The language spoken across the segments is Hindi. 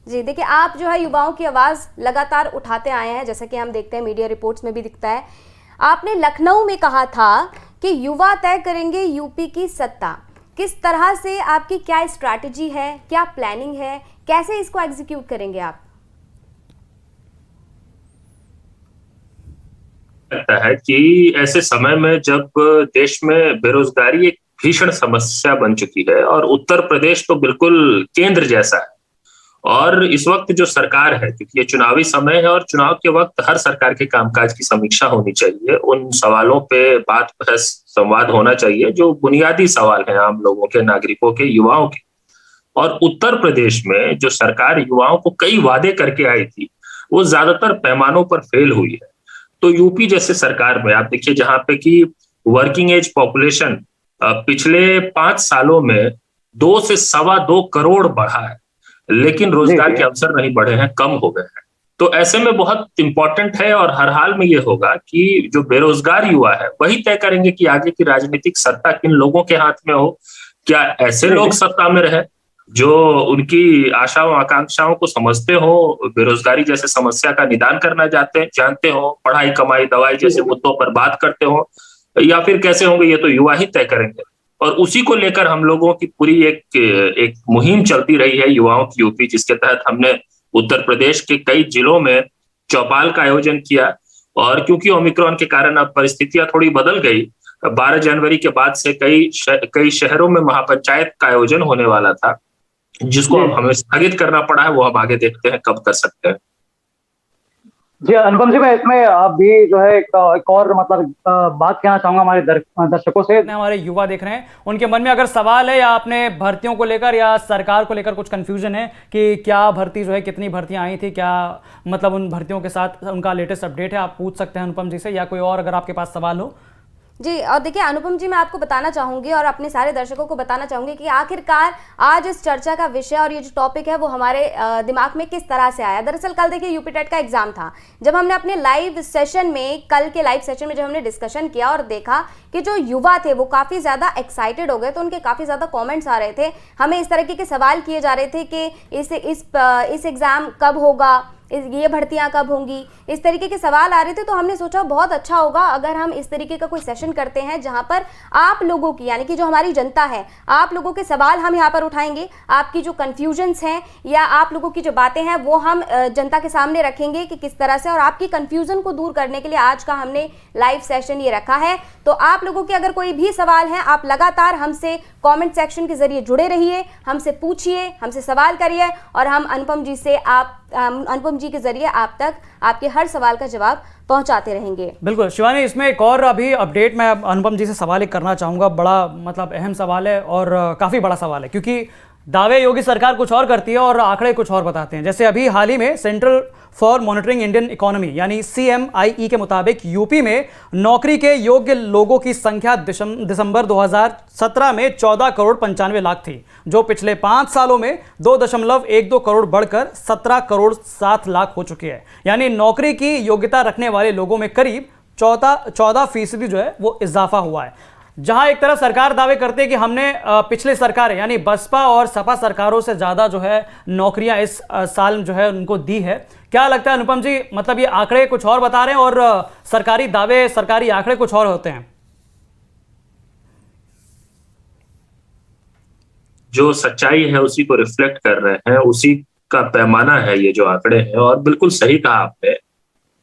जी देखिए, आप जो है युवाओं की आवाज़ लगातार उठाते आए हैं, जैसा कि हम देखते हैं मीडिया रिपोर्ट्स में भी दिखता है। आपने लखनऊ में कहा था कि युवा तय करेंगे यूपी की सत्ता। किस तरह से आपकी क्या स्ट्रैटेजी है, क्या प्लानिंग है, कैसे इसको एग्जीक्यूट करेंगे आप? लगता है कि ऐसे समय में जब देश में बेरोजगारी एक भीषण समस्या बन चुकी है और उत्तर प्रदेश तो बिल्कुल केंद्र जैसा है, और इस वक्त जो सरकार है, क्योंकि ये चुनावी समय है और चुनाव के वक्त हर सरकार के कामकाज की समीक्षा होनी चाहिए, उन सवालों पे बात बहस संवाद होना चाहिए जो बुनियादी सवाल हैं आम लोगों के, नागरिकों के, युवाओं के। और उत्तर प्रदेश में जो सरकार युवाओं को कई वादे करके आई थी, वो ज्यादातर पैमानों पर फेल हुई है। तो यूपी जैसे सरकार में आप देखिए, जहां पे कि वर्किंग एज पॉपुलेशन पिछले 5 सालों में 2 से 2.25 करोड़ बढ़ा है, लेकिन जी रोजगार जी। के अवसर नहीं बढ़े हैं, कम हो गए हैं। तो ऐसे में बहुत इंपॉर्टेंट है और हर हाल में ये होगा कि जो बेरोजगार युवा है वही तय करेंगे कि आगे की राजनीतिक सत्ता किन लोगों के हाथ में हो। क्या ऐसे जी लोग जी। सत्ता में रहे जो उनकी आशाओं आकांक्षाओं को समझते हो, बेरोजगारी जैसे समस्या का निदान करना जानते हो, पढ़ाई कमाई दवाई जी जैसे जी। मुद्दों पर बात करते हो, या फिर कैसे होंगे, ये तो युवा ही तय करेंगे। और उसी को लेकर हम लोगों की पूरी एक एक मुहिम चलती रही है युवाओं की यूपी, जिसके तहत हमने उत्तर प्रदेश के कई जिलों में चौपाल का आयोजन किया। और क्योंकि ओमिक्रॉन के कारण अब परिस्थितियां थोड़ी बदल गई, 12 जनवरी के बाद से कई शहरों में महापंचायत का आयोजन होने वाला था, जिसको जी अब हमें स्थगित करना पड़ा है। वो हम आगे देखते हैं कब कर सकते हैं। जी अनुपम जी, मैं इसमें आप भी जो है एक और मतलब बात कहना चाहूंगा हमारे दर्शकों से। हमारे युवा देख रहे हैं, उनके मन में अगर सवाल है या अपने भर्तियों को लेकर या सरकार को लेकर कुछ कंफ्यूजन है कि क्या भर्ती जो है, कितनी भर्तियां आई थी, क्या मतलब उन भर्तियों के साथ उनका लेटेस्ट अपडेट है, आप पूछ सकते हैं अनुपम जी से, या कोई और अगर आपके पास सवाल हो। जी, और देखिए अनुपम जी, मैं आपको बताना चाहूंगी और अपने सारे दर्शकों को बताना चाहूंगी कि आखिरकार आज इस चर्चा का विषय और ये जो टॉपिक है वो हमारे दिमाग में किस तरह से आया। दरअसल कल देखिए यूपी टेट का एग्जाम था। जब हमने अपने लाइव सेशन में, कल के लाइव सेशन में जब हमने डिस्कशन किया और देखा कि जो युवा थे वो काफ़ी ज़्यादा एक्साइटेड हो गए, तो उनके काफ़ी ज़्यादा कॉमेंट्स आ रहे थे, हमें इस तरीके के सवाल किए जा रहे थे कि इस एग्ज़ाम कब होगा, ये भर्तियां कब होंगी, इस तरीके के सवाल आ रहे थे। तो हमने सोचा बहुत अच्छा होगा अगर हम इस तरीके का कोई सेशन करते हैं जहां पर आप लोगों की, यानी कि जो हमारी जनता है, आप लोगों के सवाल हम यहां पर उठाएंगे, आपकी जो कंफ्यूजन्स हैं या आप लोगों की जो बातें हैं वो हम जनता के सामने रखेंगे कि किस तरह से, और आपकी कंफ्यूजन को दूर करने के लिए आज का हमने लाइव सेशन ये रखा है। तो आप लोगों के अगर कोई भी सवाल हैं, आप लगातार हमसे कमेंट सेक्शन के जरिए जुड़े रहिए, हमसे पूछिए, हमसे सवाल करिए, और हम अनुपम जी के जरिए आप तक आपके हर सवाल का जवाब पहुंचाते रहेंगे। बिल्कुल शिवानी, इसमें एक और अभी अपडेट मैं अनुपम जी से सवाल एक करना चाहूँगा। बड़ा मतलब अहम सवाल है और काफ़ी बड़ा सवाल है, क्योंकि दावे योगी सरकार कुछ और करती है और आंकड़े कुछ और बताते हैं। जैसे अभी हाल ही में central for monitoring Indian economy यानी CMIE के मुताबिक यूपी में नौकरी के योग्य लोगों की संख्या दिसंबर 2017 में 14,95,00,000 थी, जो पिछले 5 सालों में 2.12 करोड़ बढ़कर 17,07,00,000 हो चुकी है। यानी नौकरी की योग्यता रखने वाले लोगों में करीब 14% जो है वो इजाफा हुआ है। जहां एक तरफ सरकार दावे करते हैं कि हमने पिछले सरकारें यानी बसपा और सपा सरकारों से ज्यादा जो है नौकरियां इस साल जो है उनको दी है। क्या लगता है अनुपम जी, मतलब ये आंकड़े कुछ और बता रहे हैं और सरकारी दावे, सरकारी आंकड़े कुछ और होते हैं? जो सच्चाई है उसी को रिफ्लेक्ट कर रहे हैं, उसी का पैमाना है ये जो आंकड़े हैं। और बिल्कुल सही कहा आपने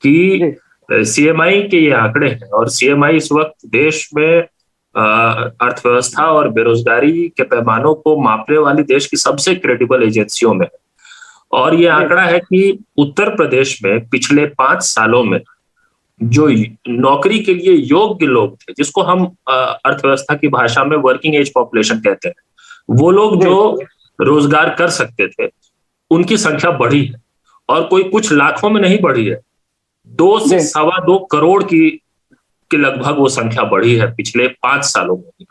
कि CMI के ये आंकड़े हैं, और CMI इस वक्त देश में अर्थव्यवस्था और बेरोजगारी के पैमानों को मापने वाली देश की सबसे क्रेडिबल एजेंसियों में है। और ये आंकड़ा है कि उत्तर प्रदेश में पिछले 5 सालों में जो नौकरी के लिए योग्य लोग थे, जिसको हम अर्थव्यवस्था की भाषा में वर्किंग एज पॉपुलेशन कहते हैं, वो लोग जो रोजगार कर सकते थे, उनकी संख्या बढ़ी है। और कोई कुछ लाखों में नहीं बढ़ी है, 2 से 2.25 करोड़ के लगभग वो संख्या बढ़ी है पिछले 5 सालों में।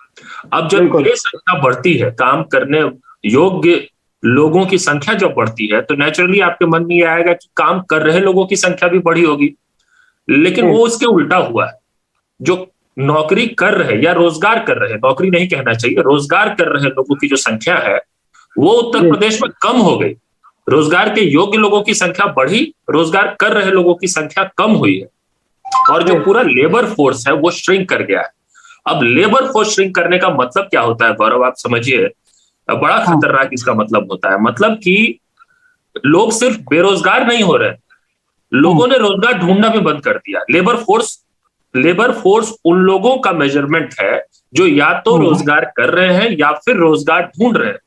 अब जब ये संख्या बढ़ती है, काम करने योग्य लोगों की संख्या जब बढ़ती है, तो नेचुरली आपके मन में ये आएगा कि काम कर रहे लोगों की संख्या भी बढ़ी होगी। लेकिन वो उसके उल्टा हुआ है। जो नौकरी कर रहे या रोजगार कर रहे, नौकरी नहीं कहना चाहिए, रोजगार कर रहे लोगों की जो संख्या है वो उत्तर प्रदेश में कम हो गई। रोजगार के योग्य लोगों की संख्या बढ़ी, रोजगार कर रहे लोगों की संख्या कम हुई है, और जो पूरा लेबर फोर्स है वो श्रिंक कर गया है। अब लेबर फोर्स श्रिंक करने का मतलब क्या होता है गौरव, आप समझिए, बड़ा खतरनाक इसका मतलब होता है। मतलब कि लोग सिर्फ बेरोजगार नहीं हो रहे, लोगों ने रोजगार ढूंढना भी बंद कर दिया। लेबर फोर्स उन लोगों का मेजरमेंट है जो या तो रोजगार कर रहे हैं या फिर रोजगार ढूंढ रहे हैं।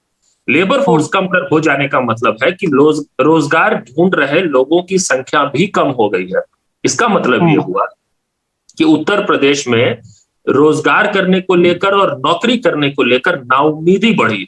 लेबर फोर्स कम हो जाने का मतलब है कि रोजगार ढूंढ रहे लोगों की संख्या भी कम हो गई है। इसका मतलब ये हुआ कि उत्तर प्रदेश में रोजगार करने को लेकर और नौकरी करने को लेकर नाउम्मीदी बढ़ी है।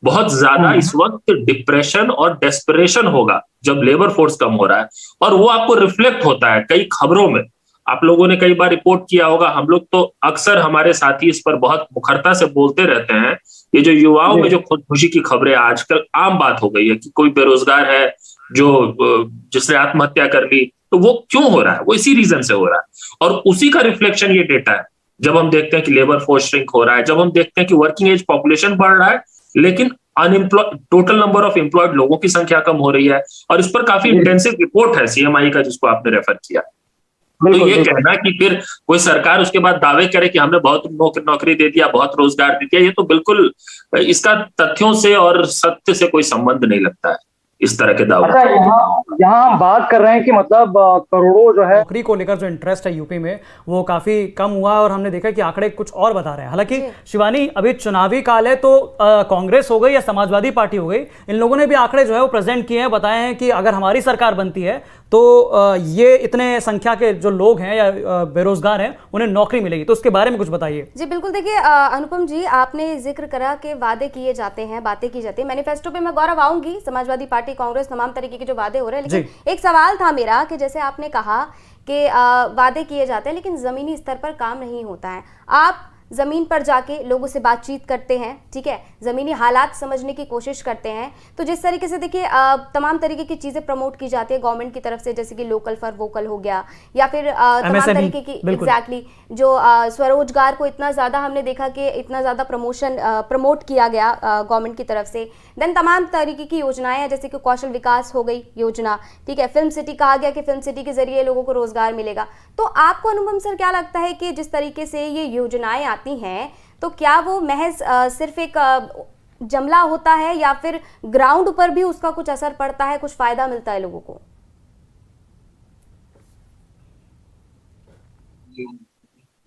बहुत ज्यादा इस वक्त डिप्रेशन और डेस्परेशन होगा जब लेबर फोर्स कम हो रहा है, और वो आपको रिफ्लेक्ट होता है कई खबरों में। आप लोगों ने कई बार रिपोर्ट किया होगा, हम लोग तो अक्सर, हमारे साथी इस पर बहुत मुखरता से बोलते रहते हैं, ये जो युवाओं में जो खुदकुशी की खबरें आजकल आम बात हो गई है कि कोई बेरोजगार है जिसने आत्महत्या कर ली, तो वो क्यों हो रहा है? वो इसी रीजन से हो रहा है, और उसी का रिफ्लेक्शन ये डेटा है। जब हम देखते हैं कि लेबर फोर्स श्रिंक हो रहा है, जब हम देखते हैं कि वर्किंग एज पॉपुलेशन बढ़ रहा है लेकिन टोटल नंबर ऑफ एम्प्लॉयड लोगों की संख्या कम हो रही है, और इस पर काफी इंटेंसिव रिपोर्ट है सीएमआई का जिसको आपने रेफर किया। तो ये कहना कि फिर कोई सरकार उसके बाद दावे करे कि हमने बहुत नौकरी दे दिया, बहुत रोजगार दे दिया, ये तो बिल्कुल, इसका तथ्यों से और सत्य से कोई संबंध नहीं लगता है इस तरह के दावे। अच्छा, यहाँ हम बात कर रहे हैं कि मतलब करोड़ों जो है नौकरी को लेकर जो इंटरेस्ट है यूपी में वो काफी कम हुआ, और हमने देखा कि आंकड़े कुछ और बता रहे हैं। हालांकि शिवानी, अभी चुनावी काल है, तो कांग्रेस हो गई या समाजवादी पार्टी हो गई, इन लोगों ने भी आंकड़े जो है वो प्रेजेंट किए हैं, बताए हैं कि अगर हमारी सरकार बनती है तो ये इतने संख्या के जो लोग हैं या बेरोजगार हैं उन्हें नौकरी मिलेगी। तो उसके बारे में कुछ बताइए। जी बिल्कुल, देखिए अनुपम जी, आपने जिक्र करा कि वादे किए जाते हैं, बातें की जाती है। मैनिफेस्टो पे मैं गौरव आऊंगी, समाजवादी पार्टी, कांग्रेस, तमाम तरीके के जो वादे हो रहे हैं, लेकिन एक सवाल था मेरा कि जैसे आपने कहा कि वादे किए जाते हैं लेकिन जमीनी स्तर पर काम नहीं होता है। आप ज़मीन पर जाके लोगों से बातचीत करते हैं, ठीक है, ज़मीनी हालात समझने की कोशिश करते हैं, तो जिस तरीके से देखिए तमाम तरीके की चीज़ें प्रमोट की जाती है गवर्नमेंट की तरफ से, जैसे कि लोकल फॉर वोकल हो गया, या फिर तमाम तरीके की एग्जैक्टली जो स्वरोजगार को इतना ज़्यादा हमने देखा कि इतना ज़्यादा प्रमोट किया गया गवर्नमेंट की तरफ से। देन तमाम तरीके की योजनाएं हैं, जैसे कि कौशल विकास हो गई योजना, ठीक है, फिल्म सिटी कहा गया कि फिल्म सिटी के जरिए लोगों को रोजगार मिलेगा। तो आपको अनुपम सर क्या लगता है कि जिस तरीके से ये योजनाएं आती हैं, तो क्या वो महज सिर्फ एक जमला होता है या फिर ग्राउंड पर भी उसका कुछ असर पड़ता है, कुछ फायदा मिलता है लोगों को?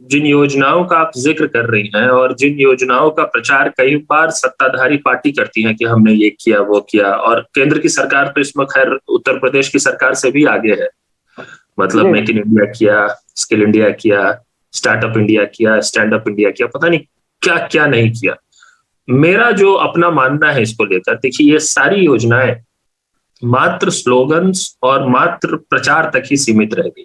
जिन योजनाओं का आप जिक्र कर रही हैं और जिन योजनाओं का प्रचार कई बार सत्ताधारी पार्टी करती है कि हमने ये किया वो किया, और केंद्र की सरकार तो इसमें खैर उत्तर प्रदेश की सरकार से भी आगे है, मतलब मेक इन इंडिया किया, स्किल इंडिया किया, स्टार्टअप इंडिया किया, स्टैंड अप इंडिया किया, पता नहीं क्या क्या नहीं किया। मेरा जो अपना मानना है इसको लेकर, देखिए ये सारी योजनाएं मात्र स्लोगन्स और मात्र प्रचार तक ही सीमित रह गई।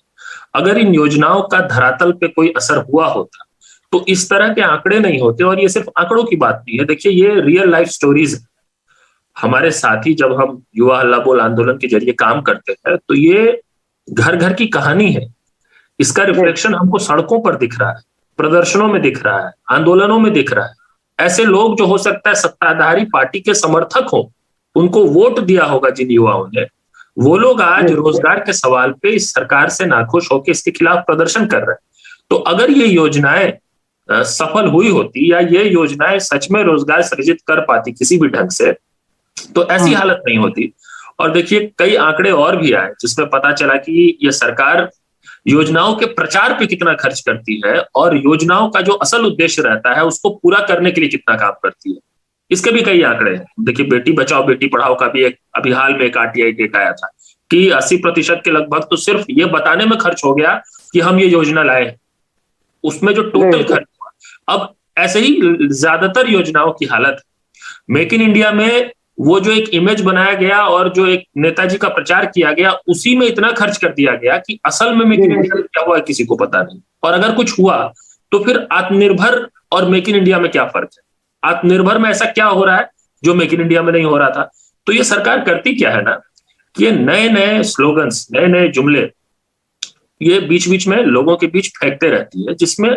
अगर इन योजनाओं का धरातल पे कोई असर हुआ होता तो इस तरह के आंकड़े नहीं होते, और ये सिर्फ आंकड़ों की बात नहीं है, देखिए ये रियल लाइफ स्टोरीज है। हमारे साथी जब हम युवा हल्ला बोल आंदोलन के जरिए काम करते हैं तो ये घर घर की कहानी है, इसका रिफ्लेक्शन हमको सड़कों पर दिख रहा है, प्रदर्शनों में दिख रहा है, आंदोलनों में दिख रहा है। ऐसे लोग जो हो सकता है सत्ताधारी पार्टी के समर्थक हो, उनको वोट दिया होगा जिन युवाओं ने, वो लोग आज रोजगार के सवाल पे इस सरकार से नाखुश होकर इसके खिलाफ प्रदर्शन कर रहे हैं। तो अगर ये योजनाएं सफल हुई होती या ये योजनाएं सच में रोजगार सृजित कर पाती किसी भी ढंग से, तो ऐसी हालत नहीं होती। और देखिए कई आंकड़े और भी आए जिसमें पता चला कि ये सरकार योजनाओं के प्रचार पे कितना खर्च करती है और योजनाओं का जो असल उद्देश्य रहता है उसको पूरा करने के लिए कितना काम करती है। इसके भी कई आंकड़े हैं। देखिए बेटी बचाओ बेटी पढ़ाओ का भी एक अभी हाल में एक आरटीआई डेटा आया था कि 80% के लगभग तो सिर्फ ये बताने में खर्च हो गया कि हम ये योजना लाए, उसमें जो टोटल खर्च हुआ। अब ऐसे ही ज्यादातर योजनाओं की हालत, मेक इन इंडिया में वो जो एक इमेज बनाया गया और जो एक नेताजी का प्रचार किया गया, उसी में इतना खर्च कर दिया गया कि असल में मेक इन इंडिया में क्या हुआ है किसी को पता नहीं। और अगर कुछ हुआ तो फिर आत्मनिर्भर और मेक इन इंडिया में क्या फर्क है? आत्मनिर्भर में ऐसा क्या हो रहा है जो मेक इन इंडिया में नहीं हो रहा था? तो ये सरकार करती क्या है ना कि ये नए नए स्लोगन्स, नए नए जुमले ये बीच बीच में लोगों के बीच फेंकते रहती है, जिसमें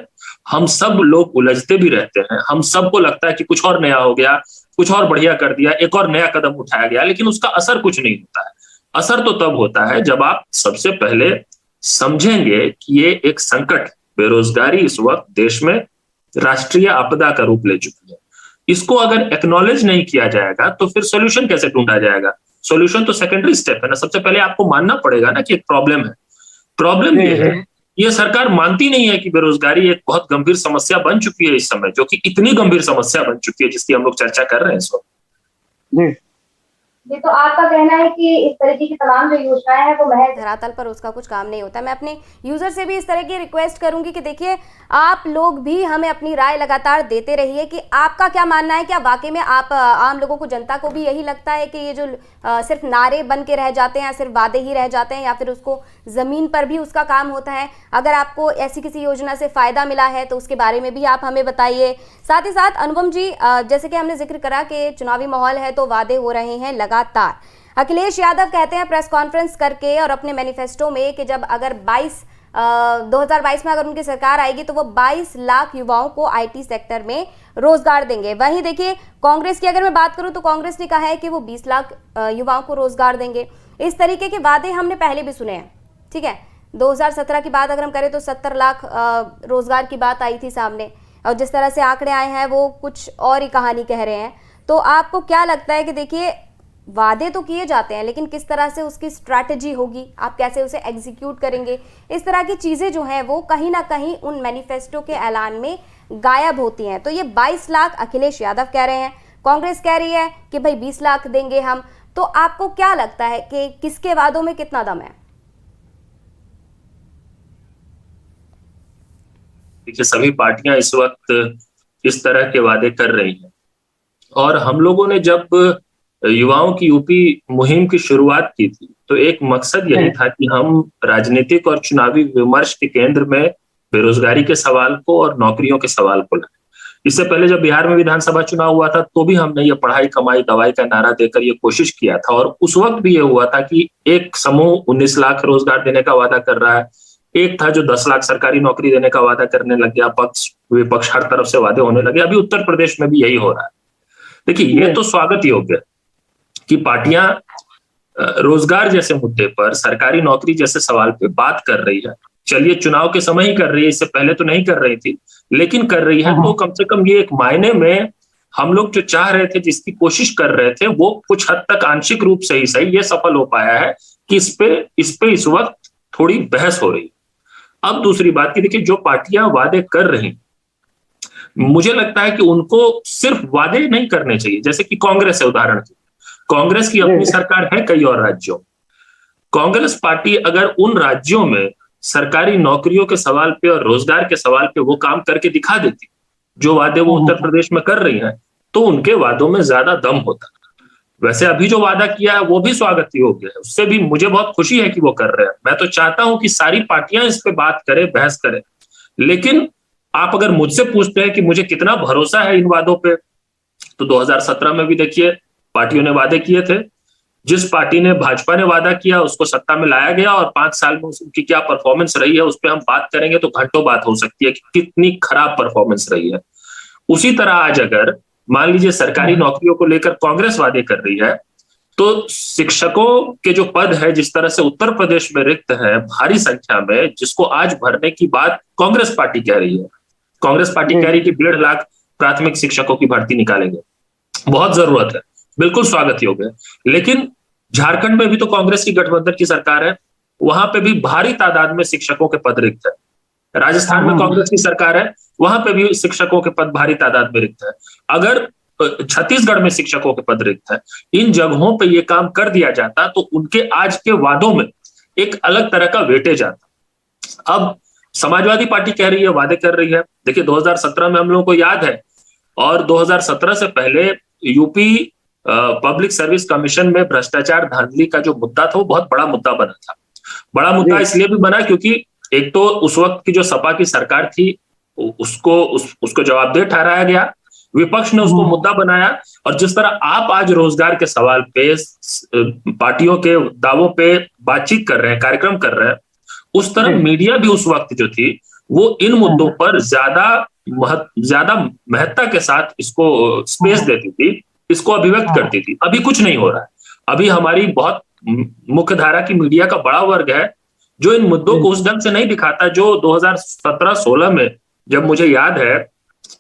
हम सब लोग उलझते भी रहते हैं। हम सबको लगता है कि कुछ और नया हो गया, कुछ और बढ़िया कर दिया, एक और नया कदम उठाया गया, लेकिन उसका असर कुछ नहीं होता है। असर तो तब होता है जब आप सबसे पहले समझेंगे कि ये एक संकट, बेरोजगारी इस वक्त देश में राष्ट्रीय आपदा का रूप ले चुकी है। इसको अगर एक्नॉलेज नहीं किया जाएगा तो फिर सॉल्यूशन कैसे ढूंढा जाएगा? सॉल्यूशन तो सेकेंडरी स्टेप है ना। सबसे पहले आपको मानना पड़ेगा ना कि एक प्रॉब्लम है। प्रॉब्लम ये है, ये सरकार मानती नहीं है कि बेरोजगारी एक बहुत गंभीर समस्या बन चुकी है इस समय, जो कि इतनी गंभीर समस्या बन चुकी है जिसकी हम लोग चर्चा कर रहे हैं इस वक्त। जी जी, तो आपका कहना है कि इस तरीके की तमाम जो योजनाएं हैं वो महज धरातल पर उसका कुछ काम नहीं होता। मैं अपने यूजर से भी इस तरह की रिक्वेस्ट करूंगी कि देखिए, आप लोग भी हमें अपनी राय लगातार देते रहिए कि आपका क्या मानना है। क्या वाकई में आप आम लोगों को, जनता को भी यही लगता है कि ये जो सिर्फ नारे बन के रह जाते हैं या सिर्फ वादे ही रह जाते हैं, या फिर उसको जमीन पर भी उसका काम होता है? अगर आपको ऐसी किसी योजना से फायदा मिला है तो उसके बारे में भी आप हमें बताइए। साथ ही साथ अनुपम जी, जैसे कि हमने जिक्र करा कि चुनावी माहौल है तो वादे हो रहे हैं लगातार। अखिलेश यादव कहते हैं प्रेस कॉन्फ्रेंस करके और अपने मैनिफेस्टो में कि जब अगर 2022 में अगर उनकी सरकार आएगी तो वो 22 लाख युवाओं को आईटी सेक्टर में रोजगार देंगे। वहीं देखिए, कांग्रेस की अगर मैं बात करूं तो कांग्रेस ने कहा है कि वो 20 लाख युवाओं को रोजगार देंगे। इस तरीके के वादे हमने पहले भी सुने हैं, ठीक है। 2017 की बात अगर हम करें तो 70 लाख रोजगार की बात आई थी सामने, और जिस तरह से आंकड़े आए हैं वो कुछ और ही कहानी कह रहे हैं। तो आपको क्या लगता है कि देखिए, वादे तो किए जाते हैं लेकिन किस तरह से उसकी स्ट्रैटेजी होगी, आप कैसे उसे एग्जीक्यूट करेंगे, इस तरह की चीजें जो हैं वो कहीं ना कहीं उन मैनिफेस्टो के ऐलान में गायब होती हैं। तो ये 22 लाख अखिलेश यादव कह रहे हैं, कांग्रेस कह रही है कि भाई 20 लाख देंगे हम। तो आपको क्या लगता है कि किसके वादों में कितना दम है? देखिए, सभी पार्टियां इस वक्त इस तरह के वादे कर रही हैं, और हम लोगों ने जब युवाओं की यूपी मुहिम की शुरुआत की थी तो एक मकसद यही था कि हम राजनीतिक और चुनावी विमर्श के केंद्र में बेरोजगारी के सवाल को और नौकरियों के सवाल को लाए। इससे पहले जब बिहार में विधानसभा चुनाव हुआ था तो भी हमने ये पढ़ाई कमाई दवाई का नारा देकर ये कोशिश किया था, और उस वक्त भी ये हुआ था कि एक समूह 19 लाख रोजगार देने का वादा कर रहा है, एक था जो 10 लाख सरकारी नौकरी देने का वादा करने लग गया, पक्ष विपक्ष हर तरफ से वादे होने लगे। अभी उत्तर प्रदेश में भी यही हो रहा है। देखिए, ये तो स्वागत योग्य है कि पार्टियां रोजगार जैसे मुद्दे पर, सरकारी नौकरी जैसे सवाल पे बात कर रही है। चलिए, चुनाव के समय ही कर रही है, इससे पहले तो नहीं कर रही थी, लेकिन कर रही है। तो कम से कम ये एक मायने में हम लोग जो चाह रहे थे, जिसकी कोशिश कर रहे थे, वो कुछ हद तक आंशिक रूप से ही सही ये सफल हो पाया है कि इस पे इस वक्त थोड़ी बहस हो रही है। अब दूसरी बात की, देखिए, जो पार्टियां वादे कर रही, मुझे लगता है कि उनको सिर्फ वादे नहीं करने चाहिए। जैसे कि कांग्रेस है, उदाहरण की, कांग्रेस की अपनी सरकार है कई और राज्यों। कांग्रेस पार्टी अगर उन राज्यों में सरकारी नौकरियों के सवाल पे और रोजगार के सवाल पे वो काम करके दिखा देती जो वादे वो उत्तर प्रदेश में कर रही हैं, तो उनके वादों में ज्यादा दम होता। वैसे अभी जो वादा किया है वो भी स्वागत योग्य है, उससे भी मुझे बहुत खुशी है कि वो कर रहे हैं। मैं तो चाहता हूं कि सारी पार्टियां इस पे बात करें, बहस करें। लेकिन आप अगर मुझसे पूछते हैं कि मुझे कितना भरोसा है इन वादों पे, तो 2017 में भी देखिए पार्टियों ने वादे किए थे। जिस पार्टी ने, भाजपा ने वादा किया, उसको सत्ता में लाया गया, और 5 साल में उनकी क्या परफॉर्मेंस रही है उस पर हम बात करेंगे तो घंटों बात हो सकती है कि कितनी खराब परफॉर्मेंस रही है। उसी तरह आज अगर मान लीजिए सरकारी नौकरियों को लेकर कांग्रेस वादे कर रही है, तो शिक्षकों के जो पद है जिस तरह से उत्तर प्रदेश में रिक्त है भारी संख्या में, जिसको आज भरने की बात कांग्रेस पार्टी कह रही है। कांग्रेस पार्टी कह रही है कि 1.5 लाख प्राथमिक शिक्षकों की भर्ती निकालेंगे, बहुत जरूरत है, बिल्कुल स्वागत योग्य है। लेकिन झारखंड में भी तो कांग्रेस की गठबंधन की सरकार है, वहां पे भी भारी तादाद में शिक्षकों के पद रिक्त है। राजस्थान में कांग्रेस की सरकार है, वहां पे भी शिक्षकों के पद भारी तादाद में रिक्त है। अगर छत्तीसगढ़ में शिक्षकों के पद रिक्त है, इन जगहों पे ये काम कर दिया जाता तो उनके आज के वादों में एक अलग तरह का वेटेज आता। अब समाजवादी पार्टी कह रही है, वादे कर रही है। देखिए, 2017 में हम लोगों को याद है, और 2017 से पहले यूपी पब्लिक सर्विस कमीशन में भ्रष्टाचार धांधली का जो मुद्दा था वो बहुत बड़ा मुद्दा बना था। बड़ा मुद्दा इसलिए भी बना क्योंकि एक तो उस वक्त की जो सपा की सरकार थी उसको जवाबदेह ठहराया गया, विपक्ष ने उसको मुद्दा बनाया, और जिस तरह आप आज रोजगार के सवाल पे, पार्टियों के दावों पे बातचीत कर रहे हैं, कार्यक्रम कर रहे हैं, उस तरह मीडिया भी उस वक्त जो थी वो इन मुद्दों पर ज्यादा महत्ता के साथ इसको स्पेस देती थी। इसको अभिव्यक्त करती थी। अभी कुछ नहीं हो रहा है। अभी हमारी बहुत मुख्य धारा की मीडिया का बड़ा वर्ग है जो इन मुद्दों को उस ढंग से नहीं दिखाता जो 2017-16 में, जब मुझे याद है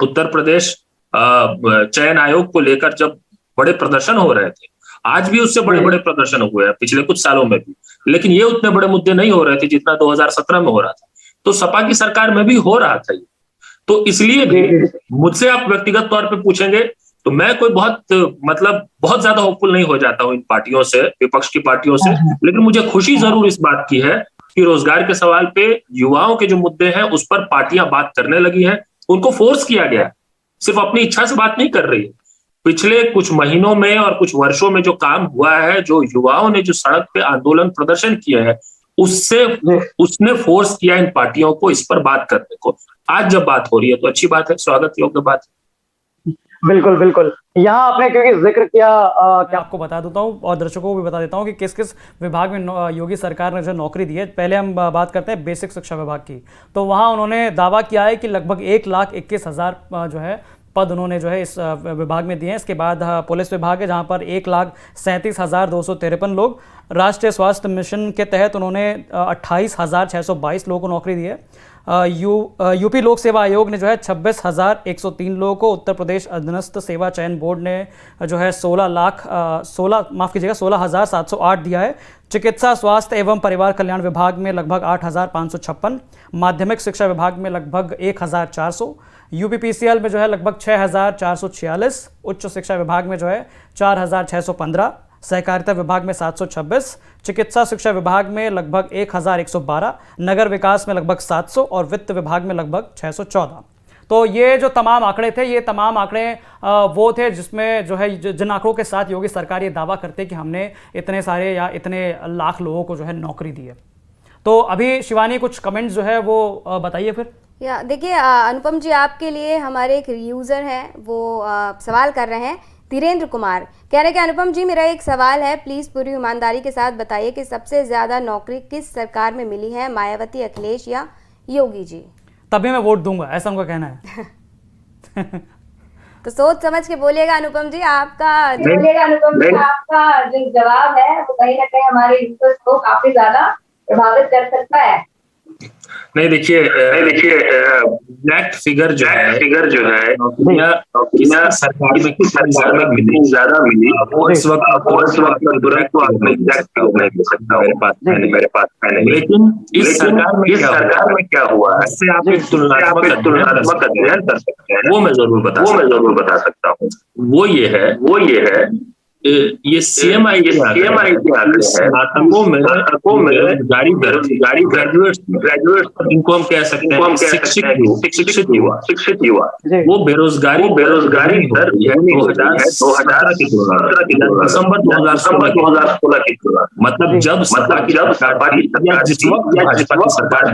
उत्तर प्रदेश चयन आयोग को लेकर जब बड़े प्रदर्शन हो रहे थे, आज भी उससे बड़े बड़े प्रदर्शन हुए हैं पिछले कुछ सालों में भी, लेकिन ये उतने बड़े मुद्दे नहीं हो रहे थे जितना 2017 में हो रहा था। तो सपा की सरकार में भी हो रहा था ये। तो इसलिए भी मुझसे आप व्यक्तिगत तौर पे पूछेंगे तो मैं कोई बहुत ज्यादा होपफुल नहीं हो जाता हूं इन पार्टियों से, विपक्ष की पार्टियों से, लेकिन मुझे खुशी जरूर इस बात की है कि रोजगार के सवाल पे युवाओं के जो मुद्दे हैं उस पर पार्टियां बात करने लगी हैं। उनको फोर्स किया गया, सिर्फ अपनी इच्छा से बात नहीं कर रही है। पिछले कुछ महीनों में और कुछ वर्षों में जो काम हुआ है, जो युवाओं ने जो सड़क पे आंदोलन प्रदर्शन किए हैं, उसने फोर्स किया इन पार्टियों को इस पर बात करने को। आज जब बात हो रही है तो अच्छी बात है, स्वागत योग्य बात है। बिल्कुल बिल्कुल। यहाँ आपने क्योंकि जिक्र किया, क्या आपको बता देता हूँ और दर्शकों को भी बता देता हूँ कि किस किस विभाग में योगी सरकार ने जो नौकरी दी है। पहले हम बात करते हैं बेसिक शिक्षा विभाग की। तो वहाँ उन्होंने दावा किया है कि लगभग 1,21,000 जो है पद उन्होंने जो है इस विभाग में दिए हैं। इसके बाद पुलिस विभाग है जहाँ पर 1,37,253 लोग। राष्ट्रीय स्वास्थ्य मिशन के तहत उन्होंने 28,622 लोगों को नौकरी दी है। यूपी लोक सेवा आयोग ने जो है 26,103 लोगों को, उत्तर प्रदेश अधीनस्थ सेवा चयन बोर्ड ने जो है 16,708 दिया है। चिकित्सा स्वास्थ्य एवं परिवार कल्याण विभाग में लगभग 8,556, माध्यमिक शिक्षा विभाग में लगभग 1,400, यूपीपीसीएल में जो है लगभग 6,446, उच्च शिक्षा विभाग में जो है 4,615, सहकारिता विभाग में 726, चिकित्सा शिक्षा विभाग में लगभग 1,112, नगर विकास में लगभग 700 और वित्त विभाग में लगभग 614। तो ये जो तमाम आंकड़े थे, ये तमाम आंकड़े वो थे जिसमें जो है जिन आंकड़ों के साथ योगी सरकार ये दावा करते कि हमने इतने सारे या इतने लाख लोगों को जो है नौकरी दी है। तो अभी शिवानी कुछ कमेंट्स जो है वो बताइए फिर। या देखिए अनुपम जी, आपके लिए हमारे एक यूज़र हैं वो सवाल कर रहे हैं। धीरेन्द्र कुमार कह रहे हैं कि अनुपम जी, मेरा एक सवाल है, प्लीज़ पूरी ईमानदारी के साथ बताइए कि सबसे ज़्यादा नौकरी किस सरकार में मिली है, मायावती, अखिलेश या योगी जी? तभी मैं वोट दूंगा, ऐसा उनका कहना है। तो सोच समझ के बोलिएगा अनुपम जी। आपका जो जवाब है वो कहीं ना कहीं हमारे यूजर्स को काफी ज्यादा प्रभावित कर सकता है। नहीं देखिए एग्जैक्ट फिगर जो है नौकरियां सरकार में किस सरकार में मिली ज्यादा मिली वो इस वक्त तुरंत तो आपने एग्जैक्ट नहीं दे सकता मेरे पास नहीं। लेकिन इस सरकार में क्या हुआ है इससे आप एक तुलनात्मक अध्ययन कर सकते हैं, वो मैं जरूर बता सकता हूँ। वो ये है ये सीएमआई के स्नातकों में बेरोजगारी ग्रेजुएट इनको हम कह सकते हैं शिक्षित युवा वो बेरोजगारी दर दिसंबर 2016 की तुलना मतलब जब सपा की सरकार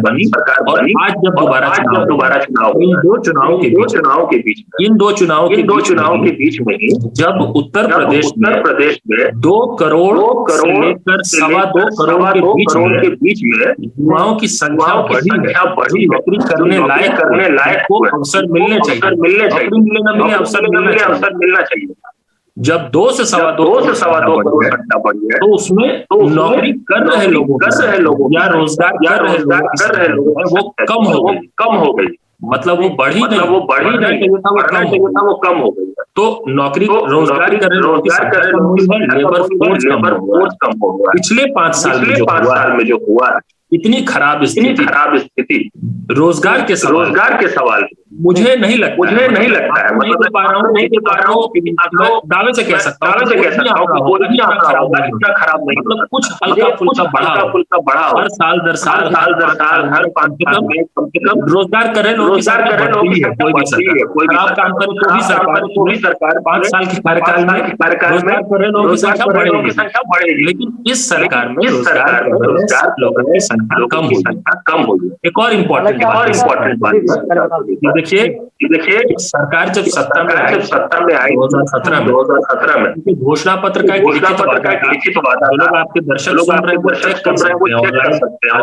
बनी और आज जब दोबारा चुनाव इन दो चुनावों के बीच में ही जब उत्तर प्रदेश में 2 करोड़ से लेकर 2.25 करोड़ के बीच में युवाओं की संख्या बढ़ी नौकरी करने लायक को अवसर मिलने चाहिए। अवसर मिलना चाहिए। जब 2 से 2.25 करोड़ घटना बढ़ी है तो उसमें नौकरी कर रहे लोगों या रोजगार कर रहे लोग वो कम हो गई। मतलब वो बढ़ी नहीं चाहिए था, वो कम हो गई। तो नौकरी रोजगार कर रहे लेबर फोर्स कम हो गया। पिछले 5 साल में जो हुआ इतनी खराब स्थिति रोजगार के सवाल मुझे नहीं लगता है। मतलब दावे से कह सकता हूँ इतना खराब नहीं, मतलब कुछ हल्का फुल्का बढ़ा हर साल दर साल हर कम से कम रोजगार कर रहे लोग कोई खराब काम करे तो भी सरकार 5 साल के कार्यकाल में रोजगार कर रहे लोगों की संख्या बढ़ेगी। लेकिन इस सरकार में रोजगार लोगों की संख्या कम हुई। एक और इम्पोर्टेंट बात, देखिए सरकार जब सत्ता में आई 2017 में घोषणा पत्र का लिखित वादा, लोग आपके दर्शक सुन रहे हैं, चेक कर सकते हैं,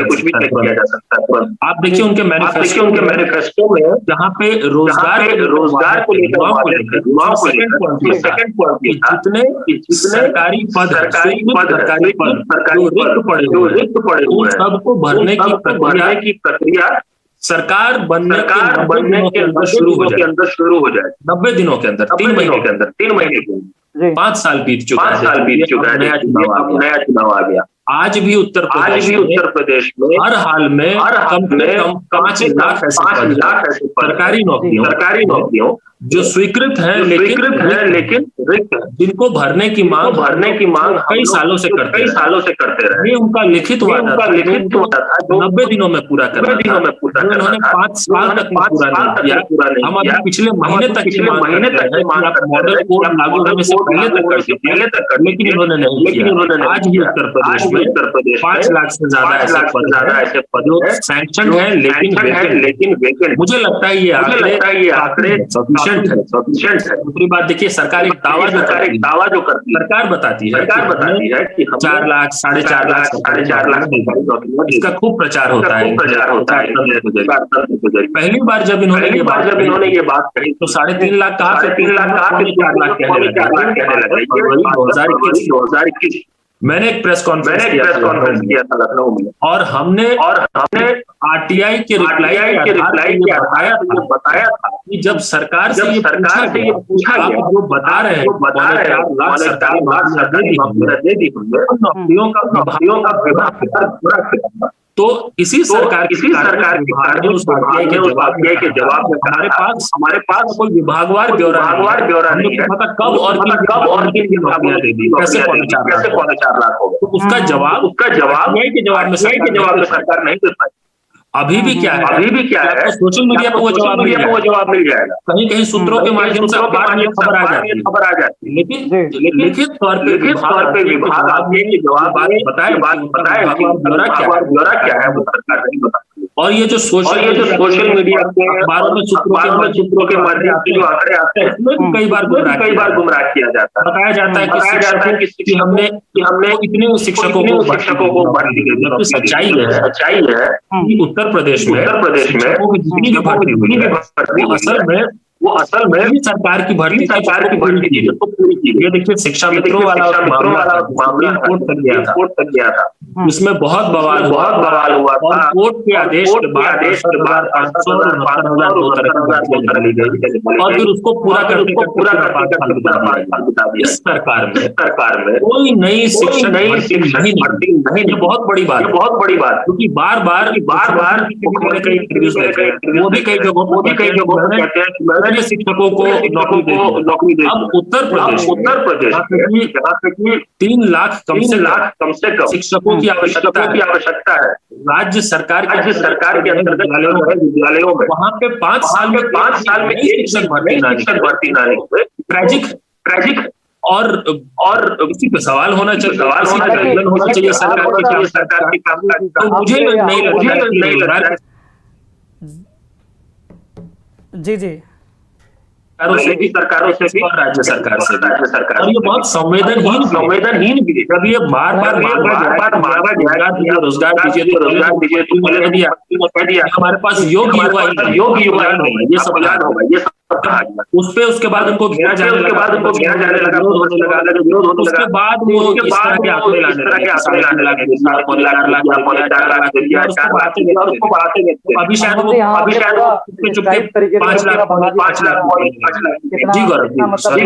कुछ भी चेक किया जा सकता है। आप देखिए उनके मैनिफेस्टो में जहाँ पे रोजगार को लेकर सेकंड पॉइंट जितने सरकारी पद जो रिक्त पड़े हुए सबको भरने की प्रक्रिया सरकार बनने के अंदर शुरू हो जाए 90 दिनों के अंदर, 3 महीने के अंदर, 3 महीने के अंदर। 5 साल बीत चुका है, नया चुनाव आ गया। आज भी उत्तर प्रदेश में हर हाल में कम से कम 5 लाख ऐसे सरकारी नौकरियों जो स्वीकृत है लेकिन रिक्त, जिनको भरने की मांग कई सालों से करते रहे। ये उनका लिखित वादा था 90 दिनों में पूरा करना था, उन्होंने 5 साल तक पूरा नहीं किया। हम अभी पिछले महीने तक की मांग मॉडल कोड लागू होने से पहले तक कर, लेकिन उन्होंने नहीं किया। आज भी उत्तर प्रदेश 5 लाख से ज्यादा ऐसे पद सैंक्शन है लेकिन वैकेंट। मुझे लगता है ये आंकड़े सफिशिएंट है। दूसरी बात देखिए, सरकार एक दावा जो करती है, सरकार बताती है कि 4 लाख 4.5 लाख इसका खूब प्रचार होता है। पहली बार जब इन्होंने ये बात कही तो 3.5 लाख कहा, 4 लाख कहने लगे। 2021 मैंने एक प्रेस कॉन्फ्रेंस किया था लखनऊ में, और हमने आरटीआई के रिप्लाई के बताया था कि जब सरकार से ये पूछा गया, आप जो बता रहे हैं सरकारी नौकरियों का विभाग, तो इसी सरकार के विभाग ने उस जवाब में हमारे पास कोई विभागवार ब्यौरा नहीं है, कब और किन नौकरियां दे दी, कैसे 4.5 लाख हो गए। तो उसका जवाब में सरकार नहीं दे पाई। अभी भी क्या है, तो सोशल मीडिया पर वो जवाब मिल जाएगा, कहीं सूत्रों के माध्यम से अखबार में खबर आ जाती है, लेकिन लिखित तौर पे विभाग आपने जवाब बताया ब्यौरा क्या है वो सरकार नहीं बताती। और ये जो सोशल मीडिया के अखबारों में सूत्रों के माध्यम से जो आंकड़े आते हैं, उसमें कई बार गुमराह किया जाता है। बताया जाता है कि हमने इतने शिक्षकों को भर्ती की, जबकि सच्चाई है कि उत्तर प्रदेश में शिक्षकों की जितनी भी भर्ती हुई वो असल में सरकार की भर्ती की ये देखिए, शिक्षा मित्रों वाला मामला कोर्ट तक गया था, उसमें बहुत बवाल हुआ और कोर्ट के आदेश के बाद 5,000 और फिर उसको पूरा करते इस सरकार में कोई नई शिक्षण भर्ती नहीं। ये बहुत बड़ी बात, क्योंकि बार कई इंटरव्यूज देते हैं, वो भी कई जगहों कहते हैं शिक्षकों को नौकरी दे। अब उत्तर प्रदेश जहाँ तक 3 लाख कम से कम शिक्षकों की आवश्यकता है राज्य सरकार के अंतर्गत विद्यालयों में, वहाँ पे 5 साल में शिक्षक भर्ती ना हुए। ट्रैजिक और इसी पे सवाल होना चाहिए सरकार के काम का। तो मुझे नहीं लग रहा जी सरकारों से भी और राज्य सरकार से भी। और ये बहुत संवेदनहीन भी है। जब ये बार रोजगार दीजिए, हमारे पास योग्य युवा नहीं है, ये सब याद होगा। उसके बाद उनको घेरा जाने लगा, विरोध होने लगा, उसके बाद वो इस तरह के आंकड़े लाने लगे, अभी शायद चुपके 5 लाख। जी गौरव, सॉरी,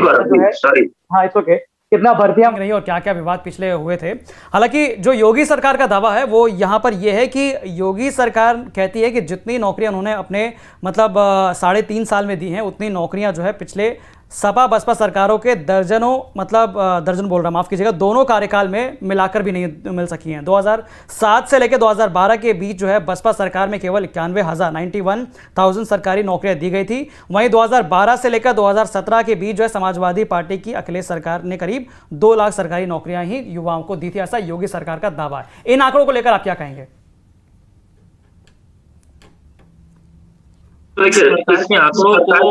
हाँ इट्स ओके। कितना भर्तियां नहीं और क्या क्या विवाद पिछले हुए थे। हालांकि जो योगी सरकार का दावा है वो यहाँ पर यह है कि योगी सरकार कहती है कि जितनी नौकरियां उन्होंने अपने मतलब 3.5 साल में दी हैं, उतनी नौकरियां जो है पिछले सपा बसपा सरकारों के दर्जनों, मतलब दर्जन बोल रहा, माफ कीजिएगा, दोनों कार्यकाल में मिलाकर भी नहीं मिल सकी हैं। 2007 से लेकर 2012 के बीच जो है बसपा सरकार में केवल 91,000 सरकारी नौकरियां दी गई थी। वहीं 2012 से लेकर 2017 के बीच जो है समाजवादी पार्टी की अखिलेश सरकार ने करीब 2 लाख सरकारी नौकरियां ही युवाओं को दी थी, ऐसा योगी सरकार का दावा है। इन आंकड़ों को लेकर आप क्या कहेंगे?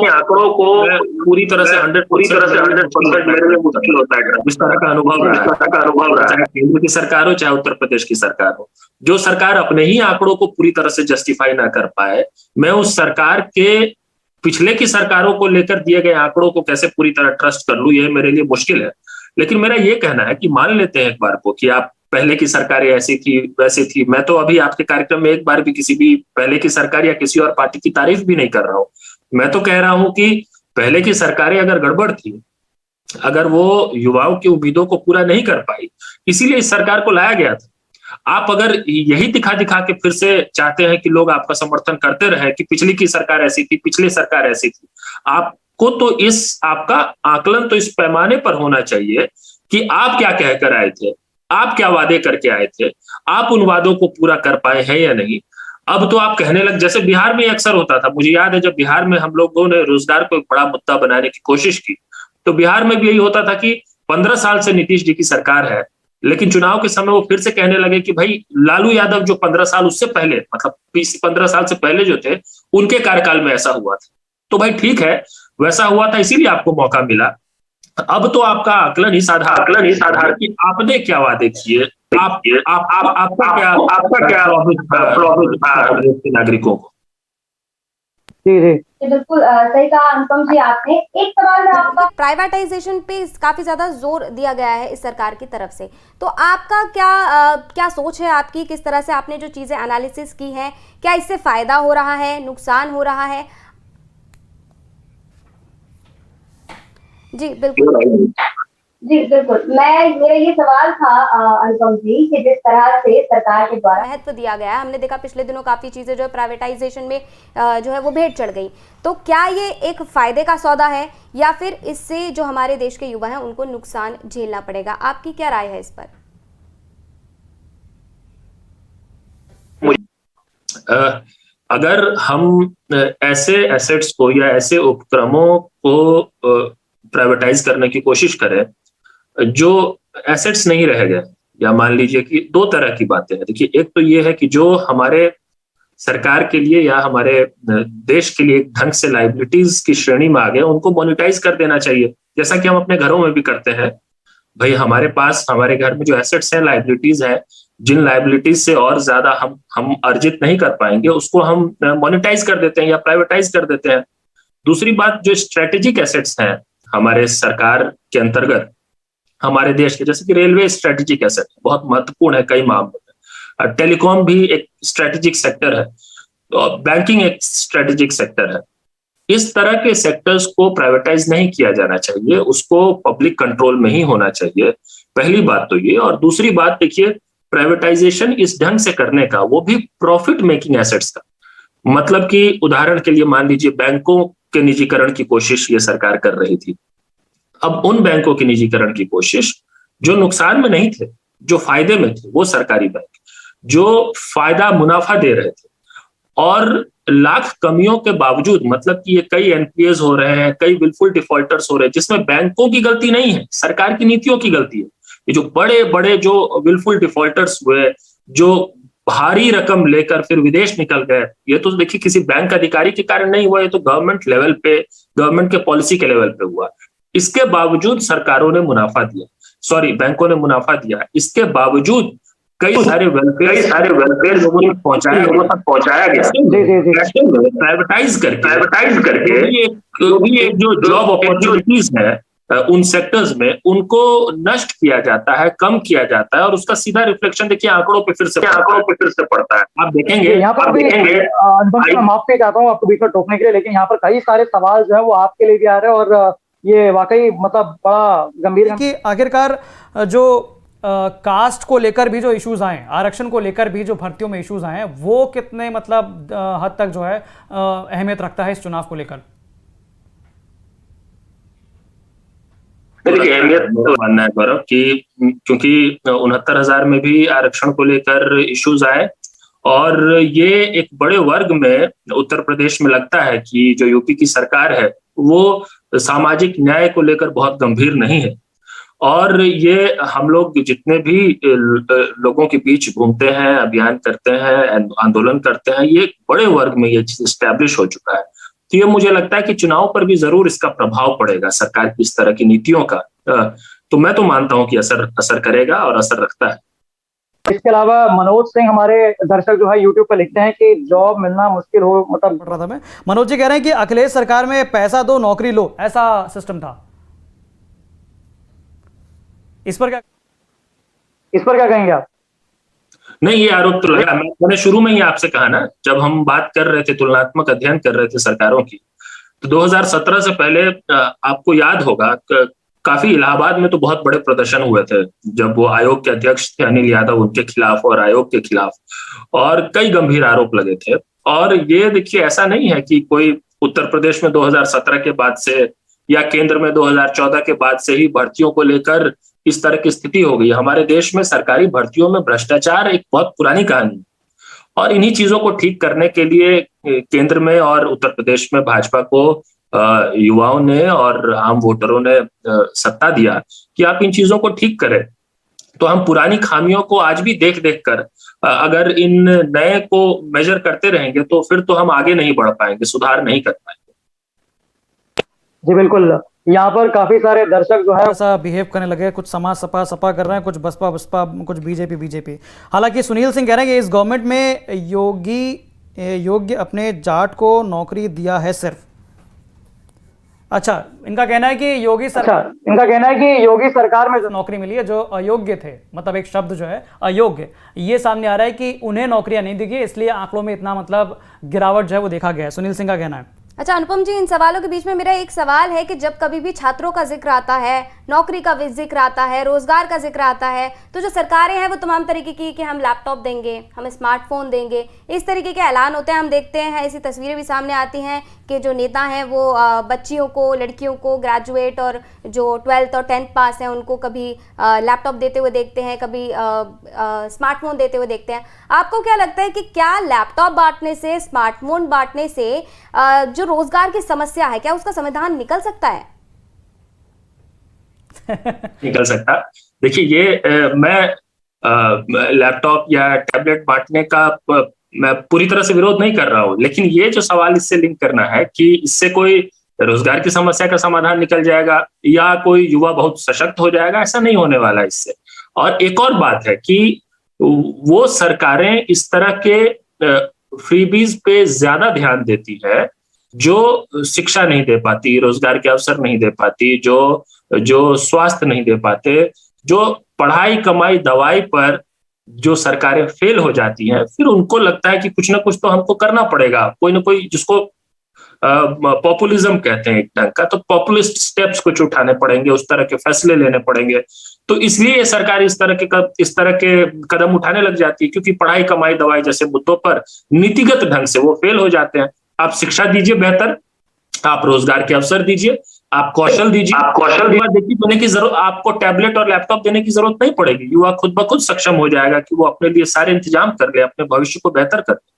आंकड़ों को पूरी तरह से 100% मेरे लिए मुश्किल होता है। इस तरह का अनुभव रहा है, चाहे केंद्र की सरकार हो चाहे उत्तर प्रदेश की सरकार हो। जो सरकार अपने ही आंकड़ों को पूरी तरह से जस्टिफाई ना कर पाए, मैं उस सरकार के पिछले की सरकारों को लेकर दिए गए आंकड़ों को कैसे पूरी तरह ट्रस्ट कर लूं, ये मेरे लिए मुश्किल है। लेकिन मेरा ये कहना है कि मान लेते हैं एक बार को कि आप पहले की सरकारें ऐसी थी वैसी थी। मैं तो अभी आपके कार्यक्रम में एक बार भी किसी भी पहले की सरकार या किसी और पार्टी की तारीफ भी नहीं कर रहा हूं। मैं तो कह रहा हूं कि पहले की सरकारें अगर गड़बड़ थी, अगर वो युवाओं की उम्मीदों को पूरा नहीं कर पाई, इसीलिए इस सरकार को लाया गया था। आप अगर यही दिखा दिखा के फिर से चाहते हैं कि लोग आपका समर्थन करते रहे कि पिछली की सरकार ऐसी थी, पिछली सरकार ऐसी थी, आपको तो आपका आकलन तो इस पैमाने पर होना चाहिए कि आप क्या कहकर आए थे, आप क्या वादे करके आए थे, आप उन वादों को पूरा कर पाए हैं या नहीं। अब तो आप कहने लग, जैसे बिहार में अक्सर होता था, मुझे याद है जब बिहार में हम लोगों ने रोजगार को एक बड़ा मुद्दा बनाने की कोशिश की, तो बिहार में भी यही होता था कि 15 साल से नीतीश जी की सरकार है, लेकिन चुनाव के समय वो फिर से कहने लगे कि भाई लालू यादव जो 15 साल उससे पहले, मतलब 15 साल से पहले जो थे, उनके कार्यकाल में ऐसा हुआ था। तो भाई ठीक है, वैसा हुआ था इसीलिए आपको मौका मिला। अब तो आपका आकलन इस आधार कि आपने क्या वादे किए, आपका क्या प्रॉफिट था नागरिकों को। जी जी बिल्कुल सही कहा अनुपम जी आपने। एक सवाल है आपका, प्राइवेटाइजेशन पे काफी ज्यादा जोर दिया गया है इस सरकार की तरफ से, तो आपका क्या सोच है आपकी, किस तरह से आपने जो चीजें एनालिसिस की हैं, क्या इससे फायदा हो रहा है, नुकसान हो रहा है? जी बिल्कुल मेरा ये सवाल था अनुपम जी कि जिस तरह से सरकार के द्वारा महत्व दिया गया है, हमने देखा पिछले दिनों काफी चीजें जो है प्राइवेटाइजेशन में जो है वो भेंट चढ़ गई, तो क्या ये एक फायदे का सौदा है या फिर इससे जो हमारे देश के युवा हैं उनको नुकसान झेलना पड़ेगा? आपकी क्या राय है इस पर? अगर हम ऐसे एसेट्स को या ऐसे उपक्रमों को प्राइवेटाइज करने की कोशिश करें जो एसेट्स नहीं रह गए, या मान लीजिए कि 2 तरह की बातें हैं। देखिए, एक तो ये है कि जो हमारे सरकार के लिए या हमारे देश के लिए ढंग से लाइबिलिटीज की श्रेणी में आ गए, उनको मोनिटाइज कर देना चाहिए, जैसा कि हम अपने घरों में भी करते हैं। भाई हमारे पास हमारे घर में जो एसेट्स हैं, लाइबिलिटीज है, जिन लाइबिलिटीज से और ज्यादा हम अर्जित नहीं कर पाएंगे, उसको हम मोनिटाइज कर देते हैं या प्राइवेटाइज कर देते हैं। दूसरी बात, जो स्ट्रेटेजिक एसेट्स हैं हमारे सरकार के अंतर्गत, हमारे देश के, जैसे कि रेलवे स्ट्रेटेजिक एसेट बहुत महत्वपूर्ण है कई मामलों में, टेलीकॉम भी एक स्ट्रेटेजिक सेक्टर है, तो बैंकिंग एक स्ट्रेटेजिक सेक्टर है। इस तरह के सेक्टर्स को प्राइवेटाइज नहीं किया जाना चाहिए, उसको पब्लिक कंट्रोल में ही होना चाहिए। पहली बात तो ये। और दूसरी बात, देखिए, प्राइवेटाइजेशन इस ढंग से करने का, वो भी प्रॉफिट मेकिंग एसेट्स का, मतलब कि उदाहरण के लिए मान लीजिए बैंकों के निजीकरण की कोशिश ये सरकार कर रही थी। अब उन बैंकों के निजीकरण की कोशिश जो नुकसान में नहीं थे, जो फायदे में थे, वो सरकारी बैंक जो फायदा मुनाफा दे रहे थे, और लाख कमियों के बावजूद, मतलब कि ये कई एनपीएस हो रहे हैं, कई विलफुल डिफॉल्टर्स हो रहे हैं, जिसमें बैंकों की गलती नहीं है, सरकार की नीतियों की गलती है। ये जो बड़े बड़े जो विलफुल डिफॉल्टर्स हुए, जो भारी रकम लेकर फिर विदेश निकल गए, ये तो देखिए किसी बैंक अधिकारी के कारण नहीं हुआ, ये तो गवर्नमेंट लेवल पे, गवर्नमेंट के पॉलिसी के लेवल पे हुआ। इसके बावजूद सरकारों ने मुनाफा दिया, बैंकों ने मुनाफा दिया, इसके बावजूद कई सारे वेलफेयर लोगों तक पहुंचाया गया प्राइवेटाइज करके। ये जो जॉब अपॉर्चुनिटीज है उन सेक्टर्स में, उनको नष्ट किया जाता है, कम किया जाता है, और उसका सीधा रिफ्लेक्शन देखिए आंकड़ों पे फिर से पड़ता है। आप देखेंगे, यहाँ पर मैं माफी चाहता हूँ आपको बीच में टोकने के लिए, लेकिन यहाँ पर कई सारे सवाल जो है वो आपके लिए भी आ रहे हैं, और ये वाकई मतलब बड़ा गंभीर कि आखिरकार जो कास्ट को लेकर भी जो इश्यूज आए, आरक्षण को लेकर भी जो भर्तियों में इश्यूज आए, वो कितने मतलब हद तक जो है अहमियत रखता है इस चुनाव को लेकर? देखिए अहमियत तो मानना है गौरव कि क्योंकि 69,000 में भी आरक्षण को लेकर इश्यूज आए और ये एक बड़े वर्ग में उत्तर प्रदेश में लगता है कि जो यूपी की सरकार है वो सामाजिक न्याय को लेकर बहुत गंभीर नहीं है। और ये हम लोग जितने भी लोगों के बीच घूमते हैं, अभियान करते हैं, आंदोलन करते हैं, ये बड़े वर्ग में ये चीज स्टैब्लिश हो चुका है। तो ये मुझे लगता है कि चुनाव पर भी जरूर इसका प्रभाव पड़ेगा सरकार की इस तरह की नीतियों का। तो मैं तो मानता हूं कि असर करेगा और असर रखता है। इसके अलावा मनोज सिंह हमारे दर्शक जो है यूट्यूब पर लिखते हैं कि जॉब मिलना मुश्किल हो, मतलब पढ़ रहा था मैं, मनोज जी कह रहे हैं कि अखिलेश सरकार में पैसा दो नौकरी लो, ऐसा सिस्टम था। इस पर क्या कहेंगे आप? नहीं, ये आरोप तो लगा, मैंने शुरू में ही आपसे कहा ना, जब हम बात कर रहे थे, तुलनात्मक अध्ययन कर रहे थे सरकारों की, तो 2017 से पहले आपको याद होगा काफी इलाहाबाद में तो बहुत बड़े प्रदर्शन हुए थे जब वो आयोग के अध्यक्ष थे अनिल यादव, उनके खिलाफ और आयोग के खिलाफ, और कई गंभीर आरोप लगे थे। और ये देखिए ऐसा नहीं है कि कोई उत्तर प्रदेश में 2017 के बाद से या केंद्र में 2014 के बाद से ही भर्तियों को लेकर इस तरह की स्थिति हो गई। हमारे देश में सरकारी भर्तियों में भ्रष्टाचार एक बहुत पुरानी कहानी है और इन्हीं चीजों को ठीक करने के लिए केंद्र में और उत्तर प्रदेश में भाजपा को युवाओं ने और आम वोटरों ने सत्ता दिया कि आप इन चीजों को ठीक करें। तो हम पुरानी खामियों को आज भी देख कर अगर इन नए को मेजर करते रहेंगे तो फिर तो हम आगे नहीं बढ़ पाएंगे, सुधार नहीं कर पाएंगे। जी बिल्कुल, यहाँ पर काफी सारे दर्शक जो है ऐसा बिहेव करने लगे, कुछ समाज सपा कर रहे हैं, कुछ बसपा, कुछ बीजेपी। हालांकि सुनील सिंह कह रहे हैं कि इस गवर्नमेंट में योग्य अपने जाट को नौकरी दिया है सिर्फ। अच्छा, इनका कहना है कि योगी सरकार में जो नौकरी मिली है जो अयोग्य थे, मतलब एक शब्द जो है अयोग्य, ये सामने आ रहा है कि उन्हें नौकरियां नहीं दी गई, इसलिए आंकड़ों में इतना मतलब गिरावट जो है वो देखा गया है। सुनील सिंह का कहना है। अच्छा अनुपम जी, इन सवालों के बीच में मेरा एक सवाल है कि जब कभी भी छात्रों का जिक्र आता है, नौकरी का जिक्र आता है, रोजगार का जिक्र आता है, तो जो सरकारें हैं वो तमाम तरीके की कि हम लैपटॉप देंगे, हम स्मार्टफोन देंगे, इस तरीके के ऐलान होते हैं। हम देखते हैं ऐसी तस्वीरें भी सामने आती हैं कि जो नेता हैं वो बच्चियों को, लड़कियों को, ग्रेजुएट और जो 12th और 10th पास हैं उनको कभी लैपटॉप देते हुए देखते हैं, कभी स्मार्टफोन देते हुए देखते हैं। आपको क्या लगता है कि क्या लैपटॉप बांटने से, स्मार्टफोन बांटने से जो रोजगार की समस्या है, क्या उसका समाधान निकल सकता है? निकल सकता। देखिए ये मैं लैपटॉप या टैबलेट बांटने का मैं पूरी तरह से विरोध नहीं कर रहा हूं, लेकिन ये जो सवाल इससे लिंक करना है कि इससे कोई रोजगार की समस्या का समाधान निकल जाएगा या कोई युवा बहुत सशक्त हो जाएगा, ऐसा नहीं होने वाला इससे। और एक और बात है कि वो सरकारें इस तरह के फ्रीबीज पे ज्यादा ध्यान देती है जो शिक्षा नहीं दे पाती, रोजगार के अवसर नहीं दे पाती, जो स्वास्थ्य नहीं दे पाते, जो पढ़ाई, कमाई, दवाई पर जो सरकारें फेल हो जाती हैं, फिर उनको लगता है कि कुछ ना कुछ तो हमको करना पड़ेगा, कोई ना कोई, जिसको पॉपुलिज्म कहते हैं एक ढंग का, तो पॉपुलिस्ट स्टेप्स कुछ उठाने पड़ेंगे, उस तरह के फैसले लेने पड़ेंगे। तो इसलिए ये सरकार इस तरह के कदम उठाने लग जाती है, क्योंकि पढ़ाई, कमाई, दवाई जैसे मुद्दों पर नीतिगत ढंग से वो फेल हो जाते हैं। आप शिक्षा दीजिए बेहतर, आप रोजगार के अवसर दीजिए, आप कौशल दीजिए, देने की जरूरत, आपको टैबलेट और लैपटॉप देने की जरूरत नहीं पड़ेगी। युवा खुद ब खुद सक्षम हो जाएगा कि वो अपने लिए सारे इंतजाम कर ले, अपने भविष्य को बेहतर कर ले।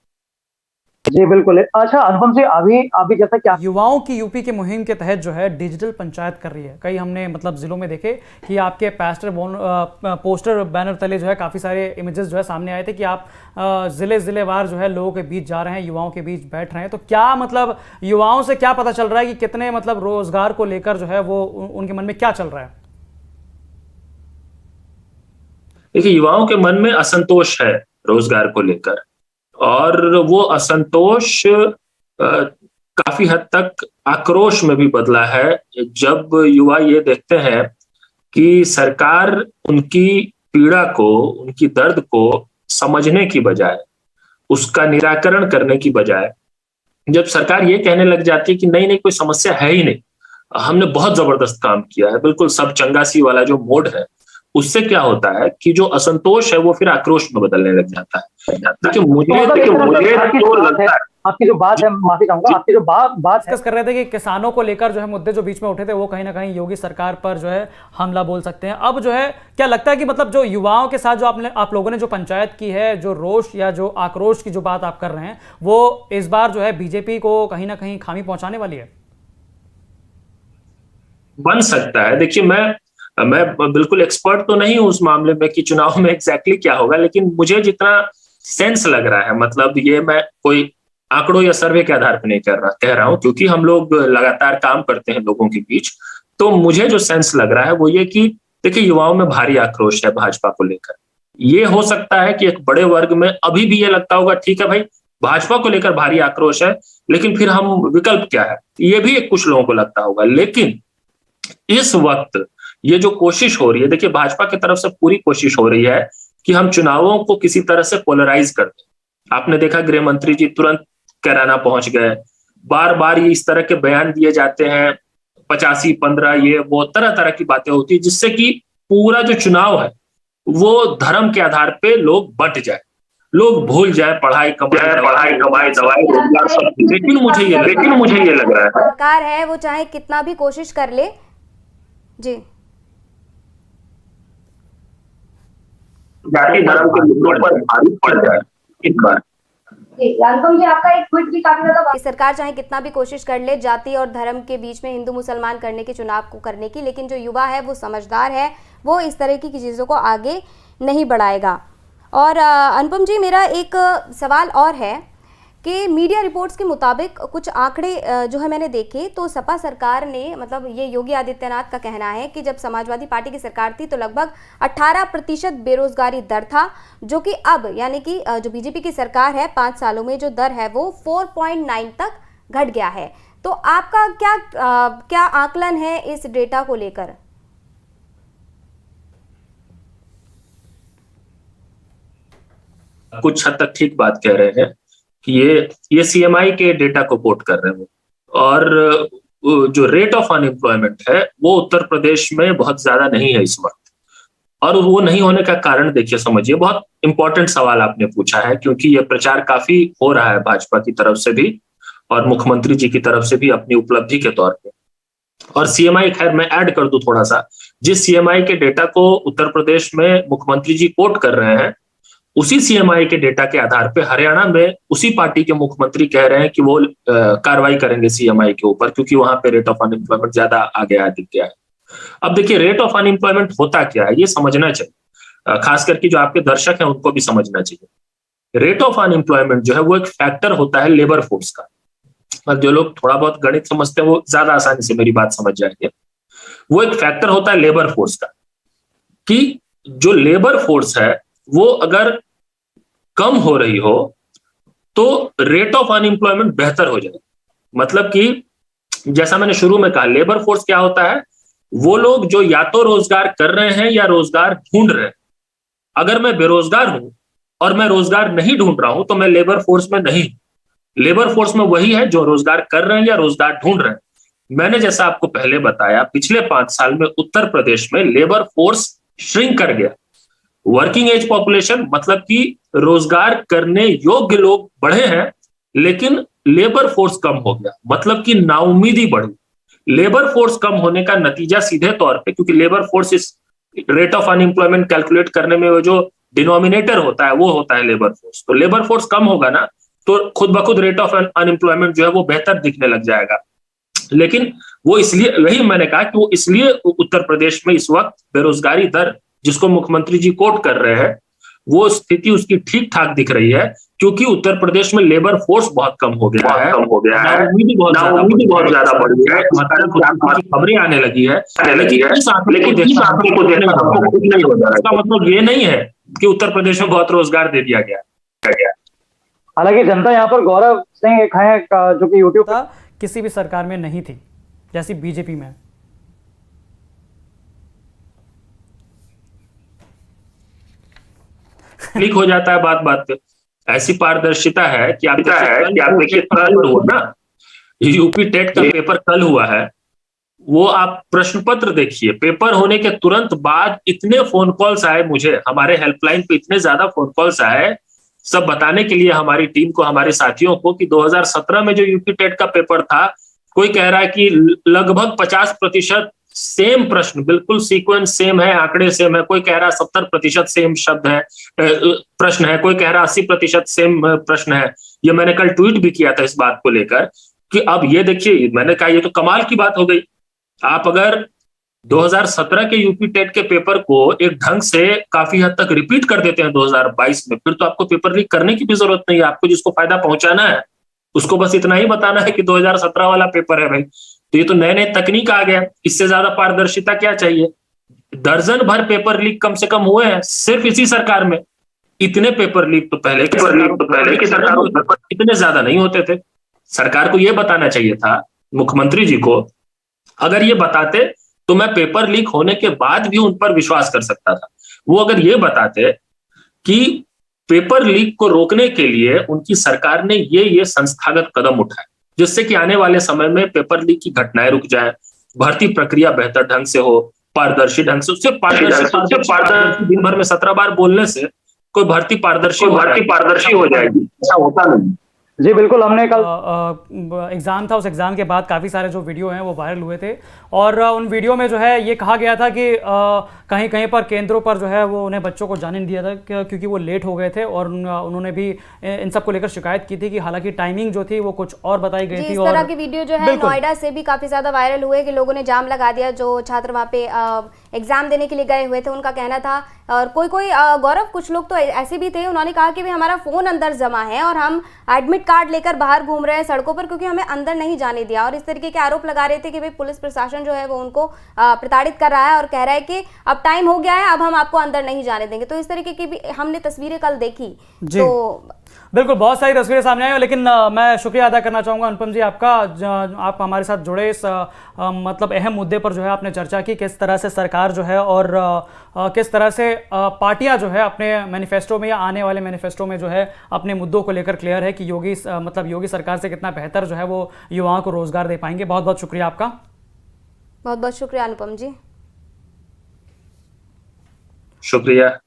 जी बिल्कुल। अच्छा अनुपम जी, अभी जैसा क्या युवाओं की यूपी के मुहिम के तहत जो है डिजिटल पंचायत कर रही है, कई हमने मतलब जिलों में देखे कि आपके पोस्टर बैनर तले जो है काफ़ी सारे इमेजेस जो है सामने आए थे कि आप जिलेवार जो है लोगों के बीच जा रहे हैं, युवाओं के बीच बैठ रहे हैं। तो क्या मतलब युवाओं से क्या पता चल रहा है कि कितने मतलब रोजगार को लेकर जो है वो उनके मन में क्या चल रहा है? देखिए युवाओं के मन में असंतोष है रोजगार को लेकर, और वो असंतोष काफी हद तक आक्रोश में भी बदला है जब युवा ये देखते हैं कि सरकार उनकी पीड़ा को, उनकी दर्द को समझने की बजाय, उसका निराकरण करने की बजाय, जब सरकार ये कहने लग जाती है कि नहीं कोई समस्या है ही नहीं, हमने बहुत जबरदस्त काम किया है, बिल्कुल सब चंगासी वाला जो मोड है, उससे क्या होता है कि जो असंतोष है वो फिर आक्रोश में बदलने लग जाता है। मुझे तो लगता है आपकी जो बात है, माफी चाहूंगा, आपकी जो बात है, डिस्कस कर रहे थे कि किसानों को लेकर जो है मुद्दे जो बीच में उठे थे वो कहीं ना कहीं योगी सरकार पर जो है हमला बोल सकते हैं। अब जो है क्या लगता है कि मतलब जो युवाओं के साथ जो आप लोगों ने जो पंचायत की है, जो रोष या जो आक्रोश की जो बात आप कर रहे हैं, वो इस बार जो है बीजेपी को कहीं ना कहीं खामी पहुंचाने वाली है? बन सकता है। देखिए, मैं बिल्कुल एक्सपर्ट तो नहीं हूं उस मामले में कि चुनाव में एग्जैक्टली क्या होगा, लेकिन मुझे जितना सेंस लग रहा है, मतलब ये मैं कोई आंकड़ों या सर्वे के आधार पर नहीं कह रहा हूं, क्योंकि हम लोग लगातार काम करते हैं लोगों के बीच। तो मुझे जो सेंस लग रहा है वो ये कि देखिए, युवाओं में भारी आक्रोश है भाजपा को लेकर। ये हो सकता है कि एक बड़े वर्ग में अभी भी ये लगता होगा, ठीक है भाई, भाजपा को लेकर भारी आक्रोश है, लेकिन फिर हम विकल्प क्या है, ये भी कुछ लोगों को लगता होगा। लेकिन इस वक्त ये जो कोशिश हो रही है, देखिए भाजपा की तरफ से पूरी कोशिश हो रही है कि हम चुनावों को किसी तरह से पोलराइज कर दें। आपने देखा गृह मंत्री जी तुरंत कैराना पहुंच गए, बार बार ये इस तरह के बयान दिए जाते हैं, 85-15 ये वो तरह तरह की बातें होती है, जिससे कि पूरा जो चुनाव है वो धर्म के आधार पे लोग बंट जाए, लोग भूल जाए पढ़ाई कमाई दवाई रोजगार सब। लेकिन मुझे ये लग रहा है सरकार है वो चाहे कितना भी कोशिश कर ले जी, जाति धर्म के मुद्दों पर भारी पड़ जाए इस बार। अनुपम जी, आपका एक ट्वीट भी काफी ज्यादा कि सरकार चाहे कितना भी कोशिश कर ले जाति और धर्म के बीच में हिंदू मुसलमान करने के चुनाव को करने की, लेकिन जो युवा है वो समझदार है, वो इस तरह की चीज़ों को आगे नहीं बढ़ाएगा। और अनुपम जी, मेरा एक सवाल और है कि मीडिया रिपोर्ट्स के मुताबिक कुछ आंकड़े जो है मैंने देखे, तो सपा सरकार ने, मतलब ये योगी आदित्यनाथ का कहना है कि जब समाजवादी पार्टी की सरकार थी तो लगभग 18% बेरोजगारी दर था, जो कि अब यानी कि जो बीजेपी की सरकार है 5 सालों में जो दर है वो 4.9 तक घट गया है। तो आपका क्या आकलन है इस डेटा को लेकर? कुछ हद तक ठीक बात कह रहे हैं कि ये सीएमआई के डेटा को कोट कर रहे हैं, और जो रेट ऑफ अनएम्प्लॉयमेंट है वो उत्तर प्रदेश में बहुत ज्यादा नहीं है इस वक्त। और वो नहीं होने का कारण देखिए, समझिए, बहुत इंपॉर्टेंट सवाल आपने पूछा है, क्योंकि ये प्रचार काफी हो रहा है भाजपा की तरफ से भी और मुख्यमंत्री जी की तरफ से भी अपनी उपलब्धि के तौर पे। और सीएमआई, खैर मैं ऐड कर दूं थोड़ा सा, जिस सीएमआई के डेटा को उत्तर प्रदेश में मुख्यमंत्री जी कोट कर रहे हैं, उसी सीएमआई के डेटा के आधार पे हरियाणा में उसी पार्टी के मुख्यमंत्री कह रहे हैं कि वो कार्रवाई करेंगे सीएमआई के ऊपर, क्योंकि वहां पे रेट ऑफ अनएम्प्लॉयमेंट ज्यादा आ गया, दिख गया है। अब देखिए, रेट ऑफ अनएम्प्लॉयमेंट होता क्या है ये समझना चाहिए, खास करके जो आपके दर्शक हैं उनको भी समझना चाहिए। रेट ऑफ अनएम्प्लॉयमेंट जो है वो एक फैक्टर होता है लेबर फोर्स का। और जो लोग थोड़ा बहुत गणित समझते हैं वो ज्यादा आसानी से मेरी बात समझ जाएंगे। वो एक फैक्टर होता है लेबर फोर्स का, कि जो लेबर फोर्स है वो अगर कम हो रही हो तो रेट ऑफ अनएम्प्लॉयमेंट बेहतर हो जाए। मतलब कि जैसा मैंने शुरू में कहा, लेबर फोर्स क्या होता है, वो लोग जो या तो रोजगार कर रहे हैं या रोजगार ढूंढ रहे हैं। अगर मैं बेरोजगार हूं और मैं रोजगार नहीं ढूंढ रहा हूं तो मैं लेबर फोर्स में नहीं। लेबर फोर्स में वही है जो रोजगार कर रहे हैं या रोजगार ढूंढ रहे हैं। मैंने जैसा आपको पहले बताया, पिछले 5 साल में उत्तर प्रदेश में लेबर फोर्स श्रिंक कर गया। वर्किंग एज पॉपुलेशन, मतलब कि रोजगार करने योग्य लोग बढ़े हैं, लेकिन लेबर फोर्स कम हो गया, मतलब कि नाउम्मीदी बढ़ी। लेबर फोर्स कम होने का नतीजा सीधे तौर पे, क्योंकि लेबर फोर्स इस रेट ऑफ अनएम्प्लॉयमेंट कैलकुलेट करने में वो जो डिनोमिनेटर होता है वो होता है लेबर फोर्स। तो लेबर फोर्स कम होगा ना, तो खुद ब खुद रेट ऑफ अनएम्प्लॉयमेंट जो है वो बेहतर दिखने लग जाएगा। लेकिन वो इसलिए, वही मैंने कहा कि वो इसलिए उत्तर प्रदेश में इस वक्त बेरोजगारी दर जिसको मुख्यमंत्री जी कोट कर रहे हैं, वो स्थिति उसकी ठीक ठाक दिख रही है, क्योंकि उत्तर प्रदेश में लेबर फोर्स बहुत कम हो गया है, नाउम्मीदी बहुत ज्यादा बढ़ गई है, खबरें आने लगी है। लेकिन इस आंकड़े को देखना हमको कुछ नहीं हो जाएगा। इसका मतलब ये नहीं है कि उत्तर प्रदेश में बहुत रोजगार दे दिया गया। हालांकि जनता यहाँ पर गौरव सिंह एक है जो कि यूट्यूब किसी भी सरकार में नहीं थी जैसी बीजेपी में। क्लिक हो जाता है बात पे, ऐसी पारदर्शिता है कि आप देखिए कल हुआ ना, यूपी टेट का पेपर कल हुआ है, वो आप प्रश्न पत्र देखिए, पेपर होने के तुरंत बाद इतने फोन कॉल्स आए मुझे, हमारे हेल्पलाइन पे इतने ज्यादा फोन कॉल्स आए सब बताने के लिए हमारी टीम को, हमारे साथियों को, कि 2017 में जो यूपी टेट का पेपर था, कोई कह रहा है कि लगभग 50% सेम प्रश्न, बिल्कुल सीक्वेंस सेम है, आंकड़े सेम है, कोई कह रहा है 70% सेम शब्द है, प्रश्न है, कोई कह रहा है 80% सेम प्रश्न है। ये मैंने कल ट्वीट भी किया था इस बात को लेकर कि अब ये देखिए, मैंने कहा ये तो कमाल की बात हो गई। आप अगर 2017 के यूपी टेट के पेपर को एक ढंग से काफी हद तक रिपीट कर देते हैं 2022 में, फिर तो आपको पेपर लीक करने की भी जरूरत नहीं है। आपको जिसको फायदा पहुंचाना है उसको बस इतना ही बताना है कि 2017 वाला पेपर है भाई। तो ये तो नए नए तकनीक आ गया, इससे ज्यादा पारदर्शिता क्या चाहिए। दर्जन भर पेपर लीक कम से कम हुए हैं सिर्फ इसी सरकार में। इतने पेपर लीक तो पहले की सरकारों इतने ज्यादा नहीं होते थे। सरकार को यह बताना चाहिए था, मुख्यमंत्री जी को, अगर ये बताते तो मैं पेपर लीक होने के बाद भी उन पर विश्वास कर सकता था। वो अगर ये बताते कि पेपर लीक को रोकने के लिए उनकी सरकार ने ये संस्थागत कदम उठाए जिससे कि आने वाले समय में पेपर लीक की घटनाएं रुक जाए, भर्ती प्रक्रिया बेहतर ढंग से हो, पारदर्शी ढंग से, उससे पारदर्शी दिन भर में 17 बार बोलने से कोई भर्ती पारदर्शी हो जाएगी, ऐसा होता नहीं। जी बिल्कुल, हमने कल एग्ज़ाम था, उस एग्ज़ाम के बाद काफ़ी सारे जो वीडियो हैं वो वायरल हुए थे और उन वीडियो में जो है ये कहा गया था कि कहीं कहीं पर केंद्रों पर जो है वो उन्हें बच्चों को जाने नहीं दिया था क्योंकि वो लेट हो गए थे और उन्होंने भी इन सब को लेकर शिकायत की थी कि हालांकि टाइमिंग जो थी वो कुछ और बताई गई थी। इस तरह की वीडियो जो है नोएडा से भी काफ़ी ज़्यादा वायरल हुए कि लोगों ने जाम लगा दिया, जो छात्र वहाँ पे एग्जाम देने के लिए गए हुए थे उनका कहना था। और कोई गौरव, कुछ लोग तो ऐसे भी थे, उन्होंने कहा कि भाई हमारा फ़ोन अंदर जमा है और हम एडमिट कार्ड लेकर बाहर घूम रहे हैं सड़कों पर क्योंकि हमें अंदर नहीं जाने दिया। और इस तरीके के आरोप लगा रहे थे कि भाई पुलिस प्रशासन जो है वो उनको प्रताड़ित कर रहा है और कह रहा है कि अब टाइम हो गया है, अब हम आपको अंदर नहीं जाने देंगे। तो इस तरीके की भी हमने तस्वीरें कल देखी। तो बिल्कुल बहुत सारी तस्वीरें सामने आई, लेकिन मैं शुक्रिया अदा करना चाहूँगा अनुपम जी आपका, आप हमारे साथ जुड़े इस मतलब अहम मुद्दे पर जो है आपने चर्चा की, किस तरह से सरकार जो है और किस तरह से पार्टियां जो है अपने मैनिफेस्टो में या आने वाले मैनिफेस्टो में जो है अपने मुद्दों को लेकर क्लियर है कि योगी सरकार से कितना बेहतर जो है वो युवाओं को रोजगार दे पाएंगे। बहुत बहुत शुक्रिया आपका। बहुत बहुत शुक्रिया अनुपम जी। शुक्रिया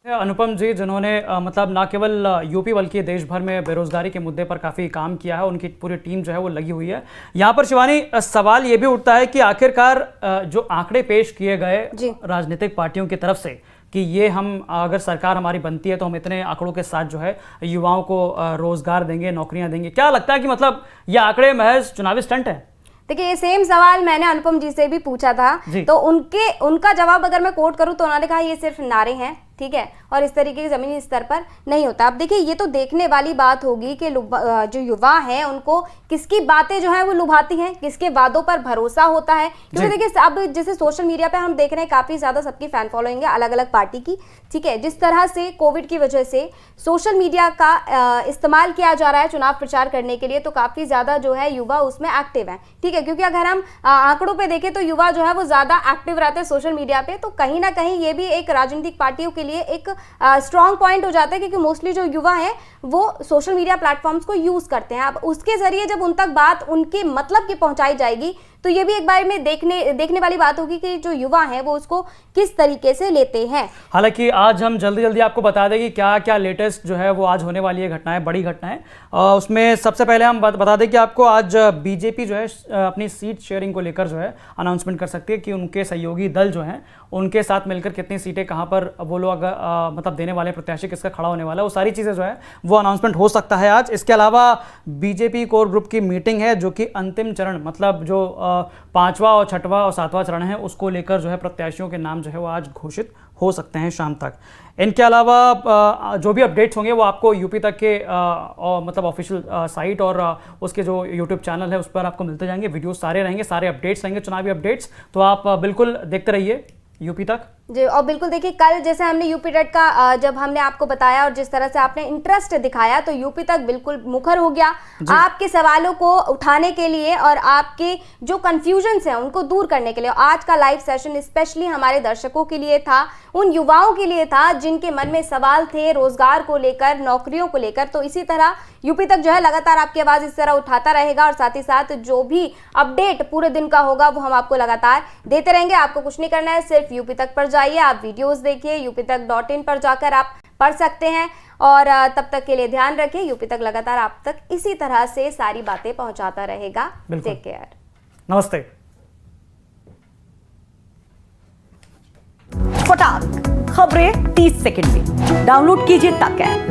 अनुपम जी, जिन्होंने मतलब ना केवल यूपी बल्कि देश भर में बेरोजगारी के मुद्दे पर काफ़ी काम किया है, उनकी पूरी टीम जो है वो लगी हुई है। यहाँ पर शिवानी, सवाल ये भी उठता है कि आखिरकार जो आंकड़े पेश किए गए राजनीतिक पार्टियों की तरफ से कि ये हम अगर सरकार हमारी बनती है तो हम इतने आंकड़ों के साथ जो है युवाओं को रोजगार देंगे, नौकरियां देंगे, क्या लगता है कि मतलब ये आंकड़े महज चुनावी स्टंट है? देखिए, ये सेम सवाल मैंने अनुपम जी से भी पूछा था, तो उनका जवाब अगर मैं कोट करूं तो उन्होंने कहा ये सिर्फ नारे हैं, ठीक है, और इस तरीके के जमीनी स्तर पर नहीं होता। अब देखिए, ये तो देखने वाली बात होगी कि जो युवा हैं उनको किसकी बातें जो है वो लुभाती हैं, किसके वादों पर भरोसा होता है। क्योंकि देखिए, अब जैसे सोशल मीडिया पे हम देख रहे हैं काफी ज्यादा सबकी फैन फॉलोइंग है अलग अलग पार्टी की, ठीक है। जिस तरह से कोविड की वजह से सोशल मीडिया का इस्तेमाल किया जा रहा है चुनाव प्रचार करने के लिए, तो काफी ज्यादा जो है युवा उसमें एक्टिव है, ठीक है। क्योंकि अगर हम आंकड़ों पे देखें तो युवा जो है वो ज्यादा एक्टिव रहते हैं सोशल मीडिया पे, तो कहीं ना कहीं ये भी एक राजनीतिक पार्टियों के लिए एक स्ट्रॉन्ग पॉइंट हो जाता है क्योंकि मोस्टली जो युवा हैं वो सोशल मीडिया प्लेटफॉर्म्स को यूज करते हैं। अब उसके जरिए जब उन तक बात उनके मतलब की पहुंचाई जाएगी तो ये भी एक बार में देखने वाली बात होगी कि जो युवा हैं वो उसको किस तरीके से लेते हैं। हालांकि आज हम जल्दी आपको बता दें कि क्या क्या लेटेस्ट जो है वो आज होने वाली है घटनाएं, बड़ी घटनाएं। उसमें सबसे पहले हम बता दें कि आपको आज बीजेपी जो है अपनी सीट शेयरिंग को लेकर जो है अनाउंसमेंट कर सकती है कि उनके सहयोगी दल जो हैं उनके साथ मिलकर कितनी सीटें कहाँ पर वो लोग मतलब देने वाले प्रत्याशी किसका खड़ा होने वाला है, वो सारी चीज़ें जो है वो अनाउंसमेंट हो सकता है आज। इसके अलावा बीजेपी कोर ग्रुप की मीटिंग है जो कि अंतिम चरण, मतलब जो 5वां और 6वां और 7वां चरण है उसको लेकर जो है प्रत्याशियों के नाम जो है वो आज घोषित हो सकते हैं शाम तक। इनके अलावा जो भी अपडेट्स होंगे वो आपको यूपी तक के मतलब ऑफिशियल साइट और उसके जो यूट्यूब चैनल है उस पर आपको मिलते जाएंगे, वीडियो सारे रहेंगे, सारे अपडेट्स रहेंगे, चुनावी अपडेट्स। तो आप बिल्कुल देखते रहिए यूपी तक जी। और बिल्कुल देखिए, कल जैसे हमने यूपी टेट का जब हमने आपको बताया और जिस तरह से आपने इंटरेस्ट दिखाया तो यूपी तक बिल्कुल मुखर हो गया आपके सवालों को उठाने के लिए और आपके जो कंफ्यूजन्स हैं उनको दूर करने के लिए। आज का लाइव सेशन स्पेशली हमारे दर्शकों के लिए था, उन युवाओं के लिए था जिनके मन में सवाल थे रोजगार को लेकर, नौकरियों को लेकर। तो इसी तरह यूपी तक जो है लगातार आपकी आवाज इस तरह उठाता रहेगा और साथ ही साथ जो भी अपडेट पूरे दिन का होगा वो हम आपको लगातार देते रहेंगे। आपको कुछ नहीं करना है, सिर्फ यूपी तक पर जाइए, आप वीडियोस देखिए, uptak.in पर जाकर आप पढ़ सकते हैं। और तब तक के लिए ध्यान रखिए, यूपी तक लगातार आप तक इसी तरह से सारी बातें पहुंचाता रहेगा। टेक केयर, नमस्ते। फटाक खबरें 30 सेकंड में डाउनलोड कीजिए तक ऐप।